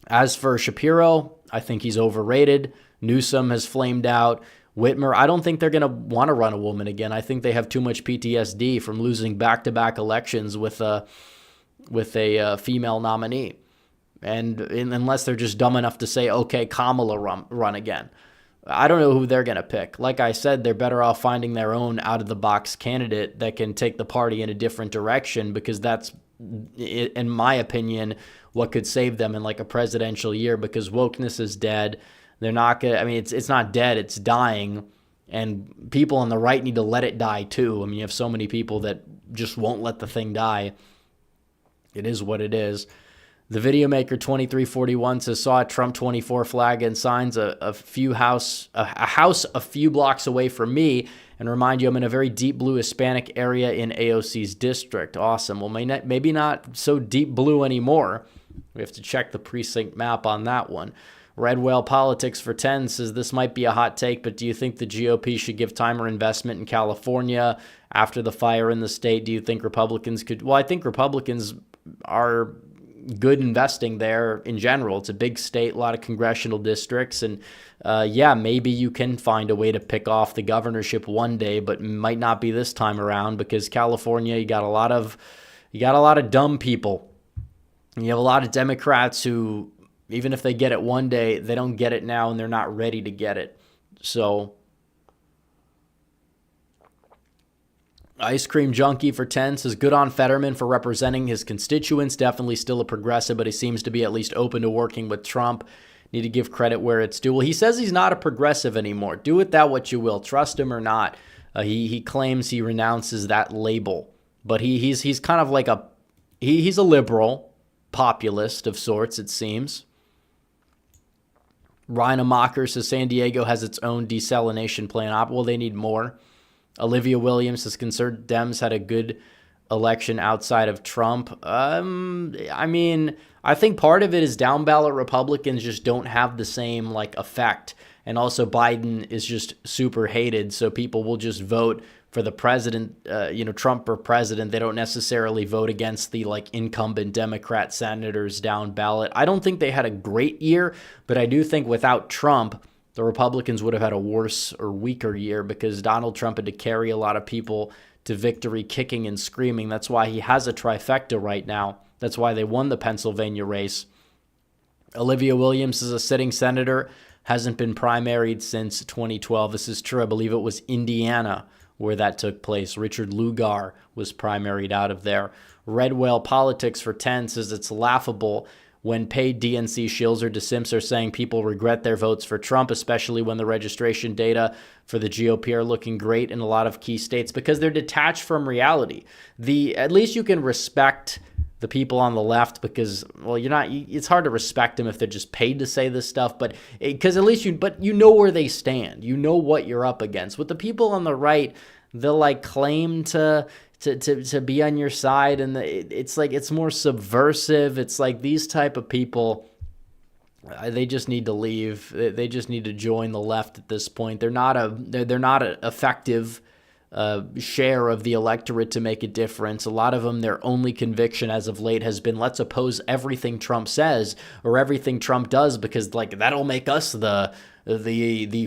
As for Shapiro, I think he's overrated. Newsom has flamed out. Whitmer, I don't think they're going to want to run a woman again. I think they have too much PTSD from losing back-to-back elections with a female nominee. And unless they're just dumb enough to say, okay, Kamala run again. I don't know who they're going to pick. Like I said, they're better off finding their own out-of-the-box candidate that can take the party in a different direction, because that's, in my opinion, what could save them in like a presidential year, because wokeness is dead. They're not going to, I mean, it's not dead, it's dying, and people on the right need to let it die too. I mean, you have so many people that just won't let the thing die. It is what it is. The Video Maker 2341 says, saw a Trump 24 flag and signs a house a few blocks away from me, and remind you I'm in a very deep blue Hispanic area in AOC's district. Awesome. Well, maybe not so deep blue anymore. We have to check the precinct map on that one. Red Whale Politics for 10 says, this might be a hot take, but do you think the GOP should give time or investment in California after the fire in the state? Do you think Republicans could? Well, I think Republicans are good investing there in general. It's a big state, a lot of congressional districts, and yeah, maybe you can find a way to pick off the governorship one day, but might not be this time around, because California, you got a lot of dumb people. You have a lot of Democrats who, even if they get it one day, they don't get it now, and they're not ready to get it. So Ice Cream Junkie for 10 says, good on Fetterman for representing his constituents. Definitely still a progressive, but he seems to be at least open to working with Trump. Need to give credit where it's due. Well, he says he's not a progressive anymore. Do with that what you will. Trust him or not. He claims he renounces that label. But he's kind of like he's a liberal populist of sorts, it seems. Ryan Amacher says San Diego has its own desalination plant. Well, they need more. Olivia Williams says concerned Dems had a good election outside of Trump. I mean, I think part of it is down ballot Republicans just don't have the same effect. And also Biden is just super hated. So people will just vote for the president, Trump for president. They don't necessarily vote against the incumbent Democrat senators down ballot. I don't think they had a great year, but I do think without Trump, the Republicans would have had a worse or weaker year because Donald Trump had to carry a lot of people to victory kicking and screaming. That's why he has a trifecta right now. That's why they won the Pennsylvania race. Olivia Williams is a sitting senator, hasn't been primaried since 2012. This is true. I believe it was Indiana where that took place. Richard Lugar was primaried out of there. Red Whale Politics for 10 says it's laughable when paid DNC shills or DeSimps are saying people regret their votes for Trump, especially when the registration data for the GOP are looking great in a lot of key states because they're detached from reality. At least you can respect the people on the left because, well, it's hard to respect them if they're just paid to say this stuff, but because at least you know where they stand. You know what you're up against. With the people on the right, they'll claim to be on your side, and it's more subversive. It's these type of people, they just need to leave. They just need to join the left at this point. They're not an effective share of the electorate to make a difference. A lot of them, their only conviction as of late has been, let's oppose everything Trump says or everything Trump does because that'll make us the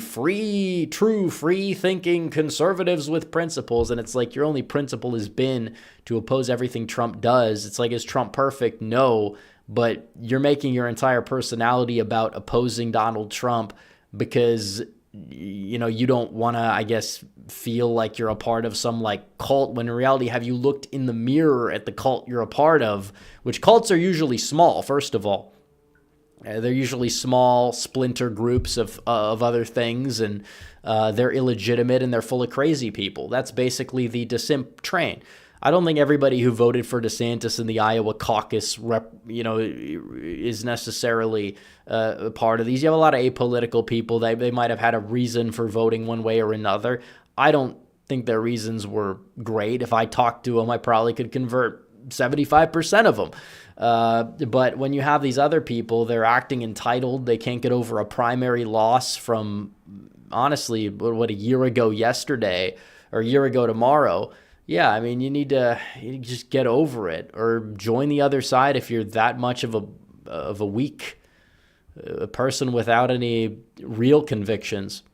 free thinking conservatives with principles. And it's your only principle has been to oppose everything Trump does. It's is Trump perfect? No, but you're making your entire personality about opposing Donald Trump because you don't want to, I guess, feel like you're a part of some cult, when in reality, have you looked in the mirror at the cult you're a part of, which cults are usually small, first of all. They're usually small splinter groups of other things, and they're illegitimate and they're full of crazy people. That's basically the DeSimp train. I don't think everybody who voted for DeSantis in the Iowa caucus, is necessarily a part of these. You have a lot of apolitical people. They might have had a reason for voting one way or another. I don't think their reasons were great. If I talked to them, I probably could convert 75% of them. But when you have these other people, they're acting entitled. They can't get over a primary loss from, honestly, a year ago yesterday or a year ago tomorrow. Yeah, I mean, you just get over it or join the other side if you're that much of a weak person without any real convictions.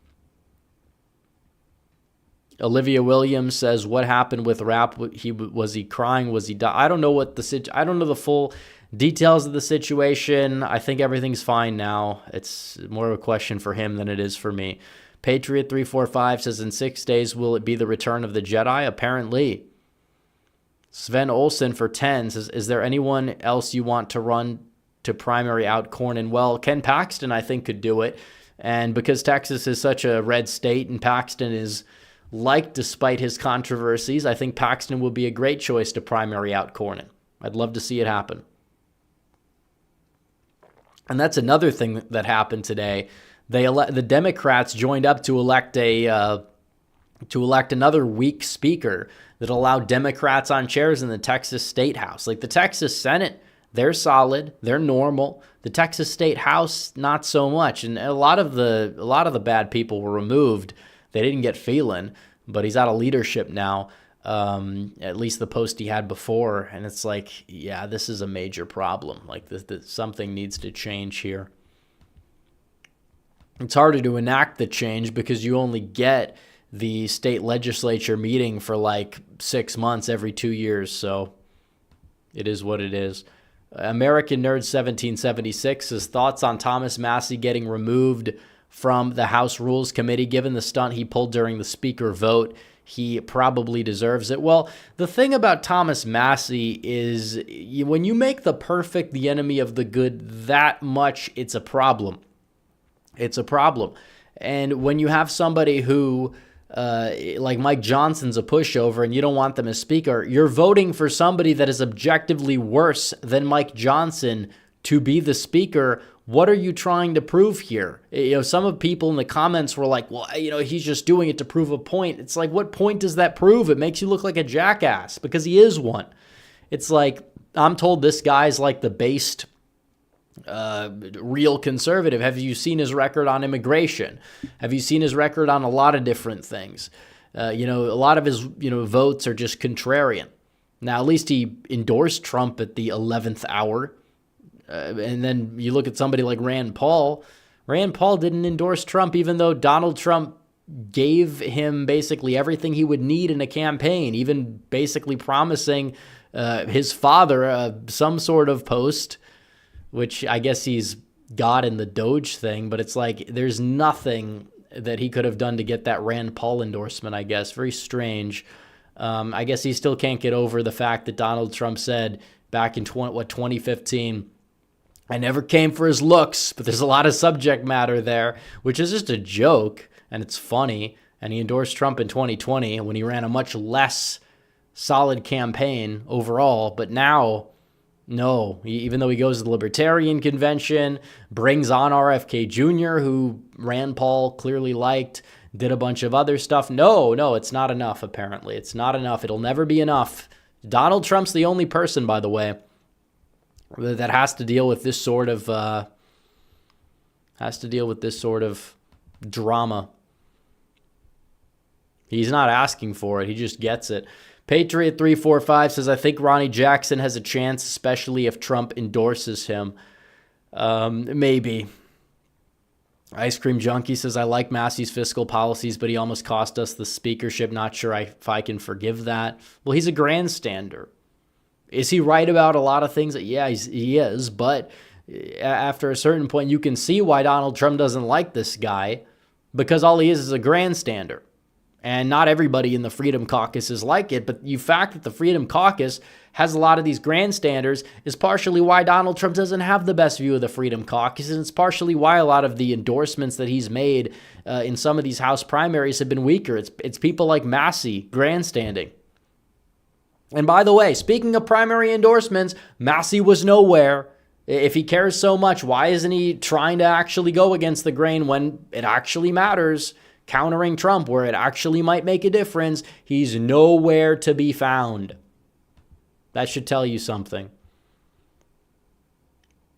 Olivia Williams says, "What happened with Rap? Was he crying? Was he dying?" I don't know I don't know the full details of the situation. I think everything's fine now. It's more of a question for him than it is for me. Patriot 345 says, in 6 days, will it be the return of the Jedi? Apparently. Sven Olsen for 10 says, is there anyone else you want to run to primary out Cornyn? Well, Ken Paxton, I think, could do it. And because Texas is such a red state and Paxton is liked despite his controversies, I think Paxton would be a great choice to primary out Cornyn. I'd love to see it happen. And that's another thing that happened today. The Democrats joined up to elect another weak speaker that allowed Democrats on chairs in the Texas State House. The Texas Senate, they're solid, they're normal. The Texas State House, not so much. And a lot of the bad people were removed. They didn't get Phelan, but he's out of leadership now. At least the post he had before, and it's yeah, this is a major problem. Something needs to change here. It's harder to enact the change because you only get the state legislature meeting for 6 months every 2 years. So it is what it is. American Nerd 1776 says, thoughts on Thomas Massie getting removed from the House Rules Committee, given the stunt he pulled during the speaker vote. he probably deserves it. Well, the thing about Thomas Massie is when you make the perfect the enemy of the good that much, it's a problem. It's a problem. And when you have somebody who, like Mike Johnson's a pushover and you don't want them as speaker, you're voting for somebody that is objectively worse than Mike Johnson to be the speaker. What are you trying to prove here? Some of people in the comments were like, well, he's just doing it to prove a point. It's like, what point does that prove? It makes you look like a jackass because he is one. It's like, I'm told this guy's like the based real conservative. Have you seen his record on immigration? Have you seen his record on a lot of different things? A lot of his, votes are just contrarian. Now, at least he endorsed Trump at the 11th hour. And then you look at somebody like Rand Paul. Rand Paul didn't endorse Trump, even though Donald Trump gave him basically everything he would need in a campaign, even basically promising his father some sort of post, which I guess he's got in the Doge thing. But it's like there's nothing that he could have done to get that Rand Paul endorsement, I guess. Very strange. I guess he still can't get over the fact that Donald Trump said back in 2015, I never came for his looks, but there's a lot of subject matter there, which is just a joke, and it's funny. And he endorsed Trump in 2020 when he ran a much less solid campaign overall. But now, no, even though he goes to the Libertarian Convention, brings on RFK Jr., who Rand Paul clearly liked, did a bunch of other stuff. No, it's not enough, apparently. It's not enough. It'll never be enough. Donald Trump's the only person, by the way, that has to deal with this sort of drama. He's not asking for it. He just gets it. Patriot 345 says, I think Ronnie Jackson has a chance, especially if Trump endorses him. Maybe. Ice Cream Junkie says, I like Massey's fiscal policies, but he almost cost us the speakership. Not sure if I can forgive that. Well, he's a grandstander. Is he right about a lot of things? Yeah, he is. But after a certain point, you can see why Donald Trump doesn't like this guy, because all he is a grandstander. And not everybody in the Freedom Caucus is like it. But the fact that the Freedom Caucus has a lot of these grandstanders is partially why Donald Trump doesn't have the best view of the Freedom Caucus. And it's partially why a lot of the endorsements that he's made in some of these House primaries have been weaker. It's people like Massey grandstanding. And by the way, speaking of primary endorsements, Massey was nowhere. If he cares so much, why isn't he trying to actually go against the grain when it actually matters? Countering Trump where it actually might make a difference. He's nowhere to be found. That should tell you something.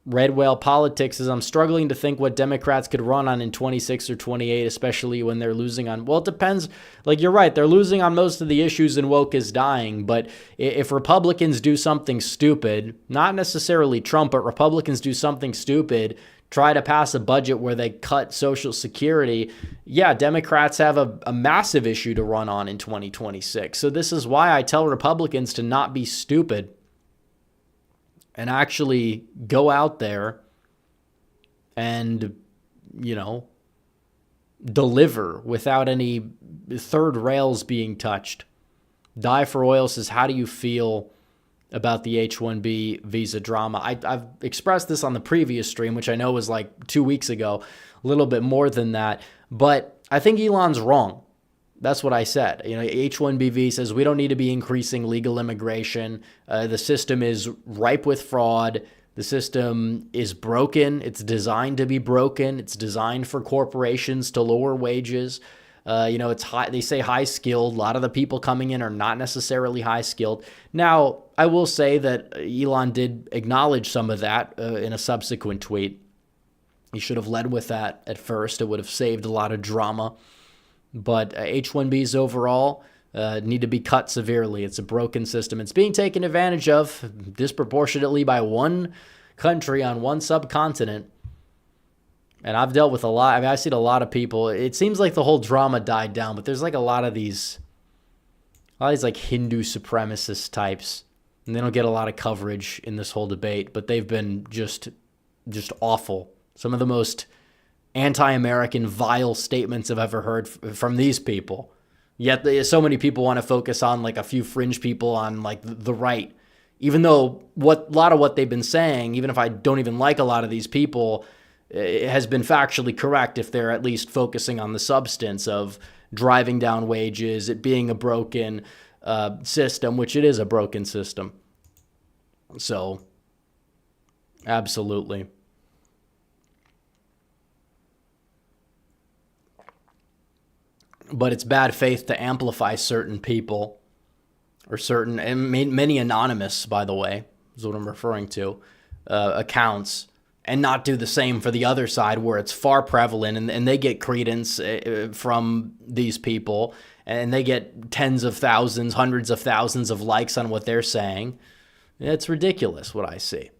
Red Whale Politics says, I'm struggling to think what Democrats could run on in 26 or 28, especially when they're losing on, well, it depends. Like, you're right, they're losing on most of the issues and woke is dying. But if Republicans do something stupid, not necessarily Trump, but Republicans do something stupid, try to pass a budget where they cut Social Security, yeah, Democrats have a massive issue to run on in 2026. So this is why I tell Republicans to not be stupid and actually go out there and, deliver without any third rails being touched. Die for Oil says, how do you feel about the H-1B visa drama? I've expressed this on the previous stream, which I know was like 2 weeks ago, a little bit more than that. But I think Elon's wrong. That's what I said. H-1B says we don't need to be increasing legal immigration. The system is ripe with fraud. The system is broken. It's designed to be broken. It's designed for corporations to lower wages. It's high. They say high skilled. A lot of the people coming in are not necessarily high skilled. Now, I will say that Elon did acknowledge some of that in a subsequent tweet. He should have led with that at first. It would have saved a lot of drama. But H-1Bs overall need to be cut severely. It's a broken system. It's being taken advantage of disproportionately by one country on one subcontinent. And I've dealt with a lot. I've seen a lot of people. It seems like the whole drama died down, but there's like a lot of these like Hindu supremacist types. And they don't get a lot of coverage in this whole debate, but they've been just awful. Some of the most anti-American, vile statements I've ever heard from these people. Yet so many people want to focus on like a few fringe people on like the right, even though a lot of what they've been saying, even if I don't even like a lot of these people, it has been factually correct if they're at least focusing on the substance of driving down wages, it being a broken system, which it is a broken system. So, absolutely. But it's bad faith to amplify certain people or certain, and many anonymous, by the way, is what I'm referring to, accounts, and not do the same for the other side where it's far prevalent and they get credence from these people and they get tens of thousands, hundreds of thousands of likes on what they're saying. It's ridiculous what I see.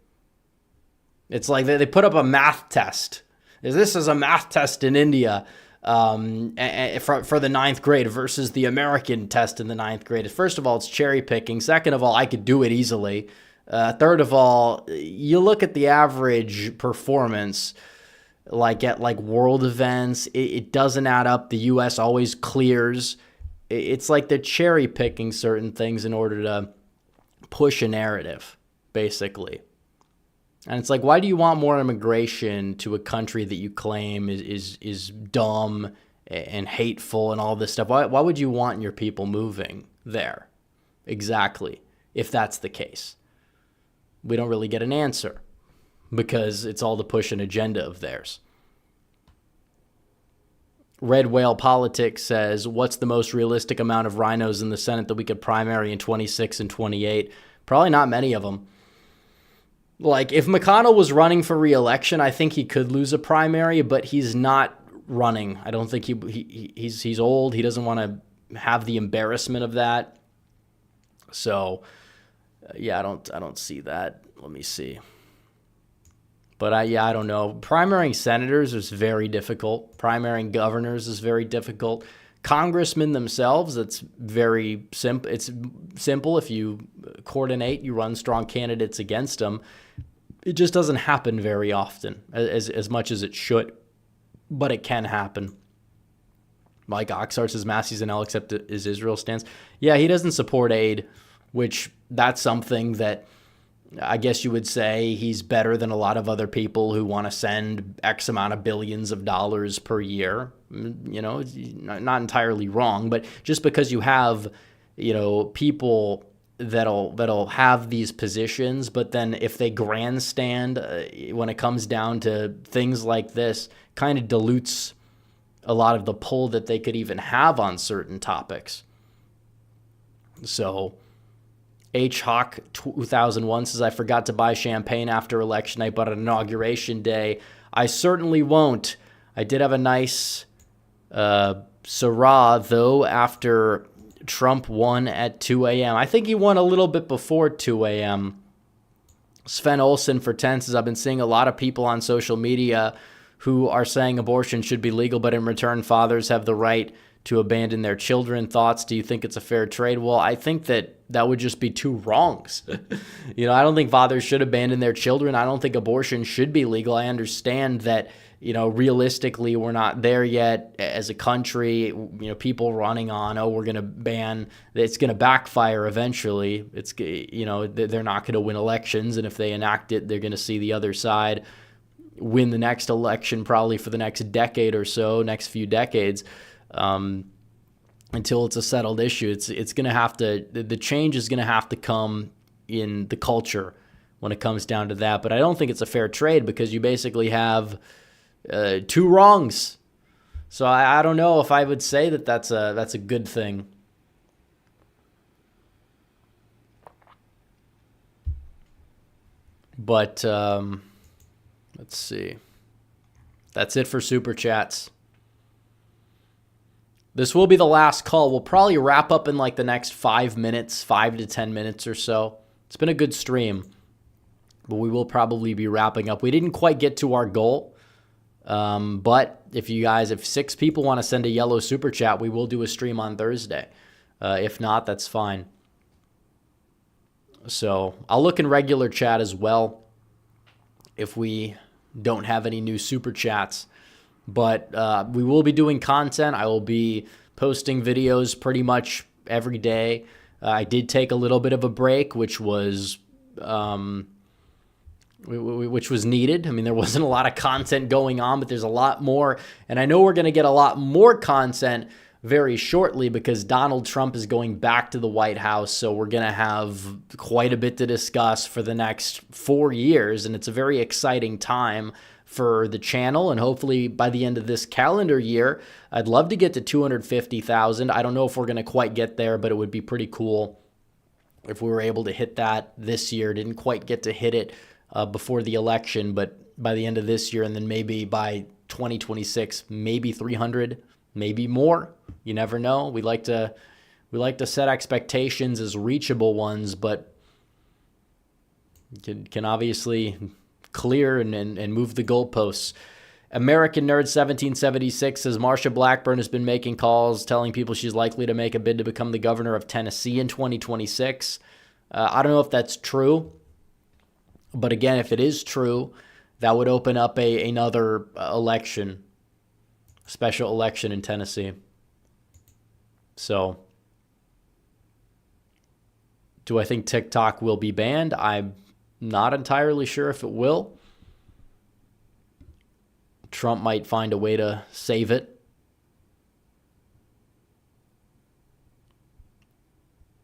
It's like they put up a math test. This is a math test in India for the ninth grade versus the American test in the ninth grade. First of all, it's cherry picking. Second of all, I could do it easily. Third of all, you look at the average performance, like at like world events, it doesn't add up. The U.S. always clears. It's like they're cherry picking certain things in order to push a narrative, basically. And it's like, why do you want more immigration to a country that you claim is dumb and hateful and all this stuff? Why would you want your people moving there? Exactly, if that's the case. We don't really get an answer because it's all to push an agenda of theirs. Red Whale Politics says, what's the most realistic amount of rhinos in the Senate that we could primary in 26 and 28? Probably not many of them. Like, if McConnell was running for re-election, I think he could lose a primary, but he's not running. I don't think he's old. He doesn't want to have the embarrassment of that. So, yeah, I don't see that. Let me see. But I don't know. Primarying senators is very difficult. Primarying governors is very difficult. Congressmen themselves, it's very simple. It's simple if you coordinate, you run strong candidates against them. It just doesn't happen very often, as much as it should, but it can happen. Mike Oxart says Massey's an L except his Israel stance. Yeah, he doesn't support aid, which that's something that I guess you would say he's better than a lot of other people who want to send X amount of billions of dollars per year. You know, not entirely wrong, but just because you have, people that'll have these positions, but then if they grandstand when it comes down to things like this, kind of dilutes a lot of the pull that they could even have on certain topics. So H Hawk 2001 says, I forgot to buy champagne after election night, but on inauguration day, I certainly won't. I did have a nice Syrah, though, after Trump won at 2 a.m. I think he won a little bit before 2 a.m. Sven Olsen for 10 says, I've been seeing a lot of people on social media who are saying abortion should be legal, but in return, fathers have the right to abandon their children. Thoughts? Do you think it's a fair trade? Well, I think that would just be two wrongs. I don't think fathers should abandon their children. I don't think abortion should be legal. I understand that, realistically, we're not there yet as a country. People running on, we're going to ban, it's going to backfire eventually. It's, they're not going to win elections. And if they enact it, they're going to see the other side win the next election, probably for the next decade or so, next few decades. Until it's a settled issue, it's going to have to, the change is going to have to come in the culture when it comes down to that. But I don't think it's a fair trade because you basically have two wrongs. So I don't know if I would say that that's a good thing. But let's see. That's it for Super Chats. This will be the last call. We'll probably wrap up in like the next 5 minutes, 5 to 10 minutes or so. It's been a good stream, but we will probably be wrapping up. We didn't quite get to our goal, but if 6 people want to send a yellow super chat, we will do a stream on Thursday. If not, that's fine. So I'll look in regular chat as well if we don't have any new super chats. But we will be doing content. I will be posting videos pretty much every day. I did take a little bit of a break, which was needed. I mean, there wasn't a lot of content going on, but there's a lot more. And I know we're going to get a lot more content very shortly because Donald Trump is going back to the White House. So we're going to have quite a bit to discuss for the next 4 years. And it's a very exciting time for the channel. And hopefully by the end of this calendar year, I'd love to get to 250,000. I don't know if we're going to quite get there, but it would be pretty cool if we were able to hit that this year. Didn't quite get to hit it before the election, but by the end of this year, and then maybe by 2026, maybe 300, maybe more. You never know. We like to set expectations as reachable ones, but can obviously clear and move the goalposts. American Nerd 1776 says Marsha Blackburn has been making calls telling people she's likely to make a bid to become the governor of Tennessee in 2026. I don't know if that's true, but again, if it is true, that would open up another election, special election in Tennessee. So, do I think TikTok will be banned? I'm not entirely sure if it will. Trump might find a way to save it.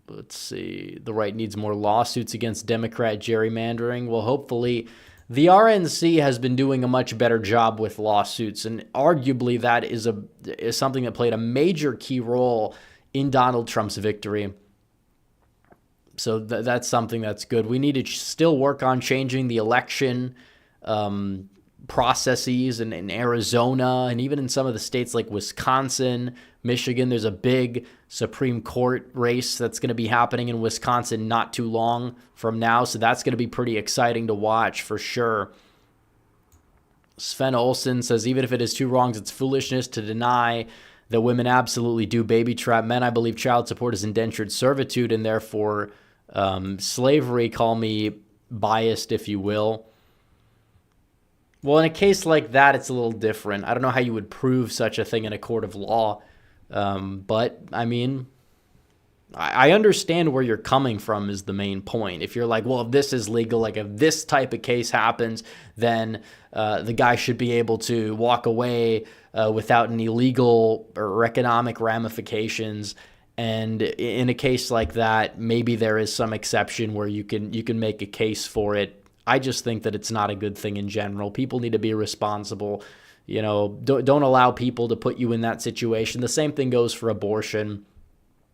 Let's see. The right needs more lawsuits against Democrat gerrymandering. Well, hopefully the RNC has been doing a much better job with lawsuits, and arguably that is something that played a major key role in Donald Trump's victory. So that's something that's good. We need to still work on changing the election processes in Arizona, and even in some of the states like Wisconsin, Michigan. There's a big Supreme Court race that's going to be happening in Wisconsin not too long from now, so that's going to be pretty exciting to watch for sure. Sven Olsen says, even if it is two wrongs, it's foolishness to deny that women absolutely do baby trap men. I believe child support is indentured servitude and therefore slavery. Call me biased, if you will. Well, in a case like that, it's a little different. I don't know how you would prove such a thing in a court of law. But, I mean, I understand where you're coming from is the main point. If you're like, well, if this is legal, like if this type of case happens, then the guy should be able to walk away without any legal or economic ramifications. And in a case like that, maybe there is some exception where you can make a case for it. I just think that it's not a good thing in general. People need to be responsible. You know, don't allow people to put you in that situation. The same thing goes for abortion.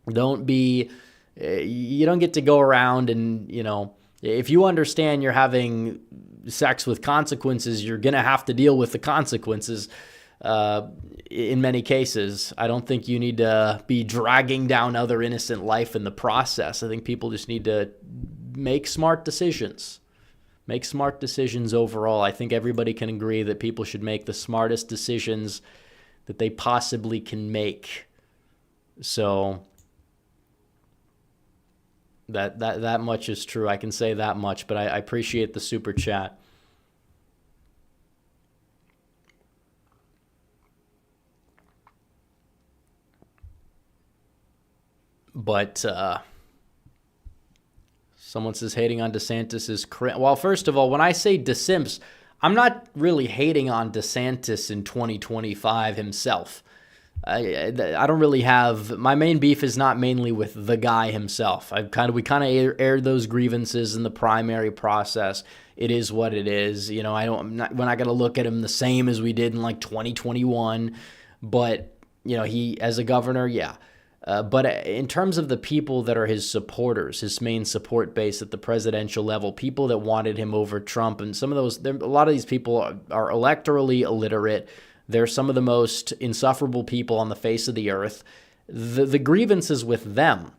You don't get to go around and, you know, if you understand you're having sex with consequences, you're going to have to deal with the consequences in many cases. I don't think you need to be dragging down other innocent life in the process. I think people just need to make smart decisions. Make smart decisions overall. I think everybody can agree that people should make the smartest decisions that they possibly can make. So that much is true. I can say that much, but I appreciate the super chat. But someone says hating on DeSantis is cringe. Well, first of all, when I say DeSimps, I'm not really hating on DeSantis in 2025 himself. I don't really have, my main beef is not mainly with the guy himself. We kind of aired those grievances in the primary process. It is what it is. You know, we're not going to look at him the same as we did in like 2021. But, you know, he, as a governor, yeah. But in terms of the people that are his supporters, his main support base at the presidential level, people that wanted him over Trump, and some of those, a lot of these people are electorally illiterate. They're some of the most insufferable people on the face of the earth. The grievances with them,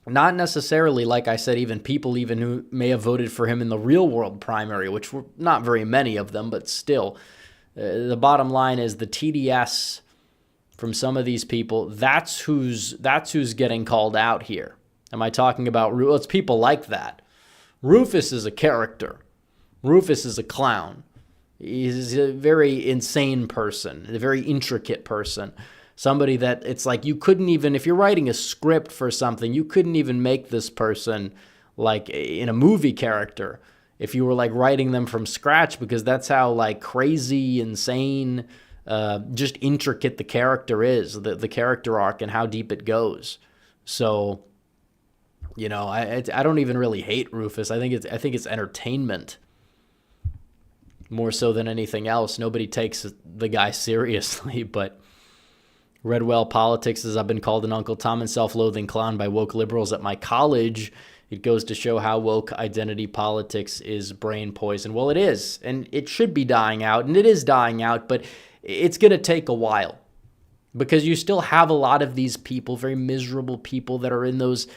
not necessarily, like I said, even people who may have voted for him in the real world primary, which were not very many of them, but still, the bottom line is the TDS from some of these people, that's who's getting called out here. Am I talking about, well, it's people like that. Rufus is a character. Rufus is a clown. He's a very insane person, a very intricate person. Somebody that it's like you couldn't even, if you're writing a script for something, you couldn't even make this person like in a movie character if you were like writing them from scratch, because that's how like crazy, insane, just intricate the character is, the character arc and how deep it goes. So, you know, I don't even really hate Rufus. I think it's entertainment more so than anything else. Nobody takes the guy seriously, but read well politics, as I've been called an Uncle Tom and self-loathing clown by woke liberals at my college. It goes to show how woke identity politics is brain poison. Well, it is, and it should be dying out, and it is dying out, but it's going to take a while because you still have a lot of these people, very miserable people that are in those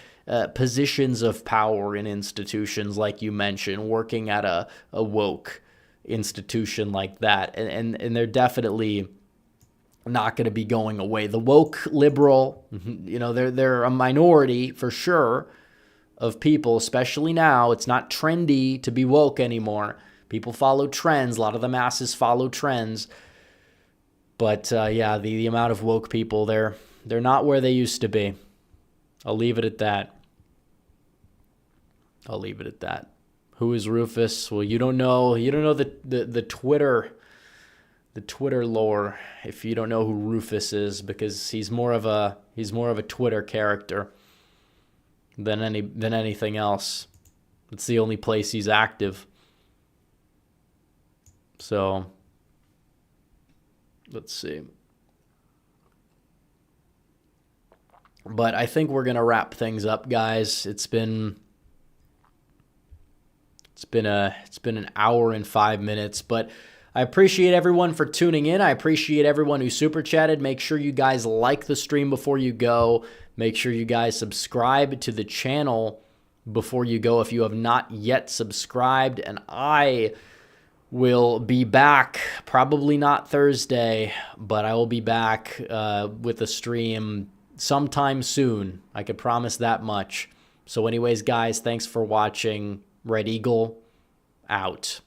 positions of power in institutions, like you mentioned, working at a woke institution like that, and they're definitely not going to be going away. The woke liberal, you know, they're a minority for sure of people, especially now. It's not trendy to be woke anymore. People follow trends. A lot of the masses follow trends. But yeah, the amount of woke people, they're not where they used to be. I'll leave it at that. Who is Rufus? Well, you don't know the Twitter lore if you don't know who Rufus is, because he's more of a Twitter character than anything else. It's the only place he's active. So let's see. But I think we're gonna wrap things up, guys. It's been an hour and 5 minutes, but I appreciate everyone for tuning in. I appreciate everyone who super chatted. Make sure you guys like the stream before you go. Make sure you guys subscribe to the channel before you go if you have not yet subscribed. And I will be back, probably not Thursday, but I will be back with a stream sometime soon. I could promise that much. So anyways, guys, thanks for watching. Red Eagle out.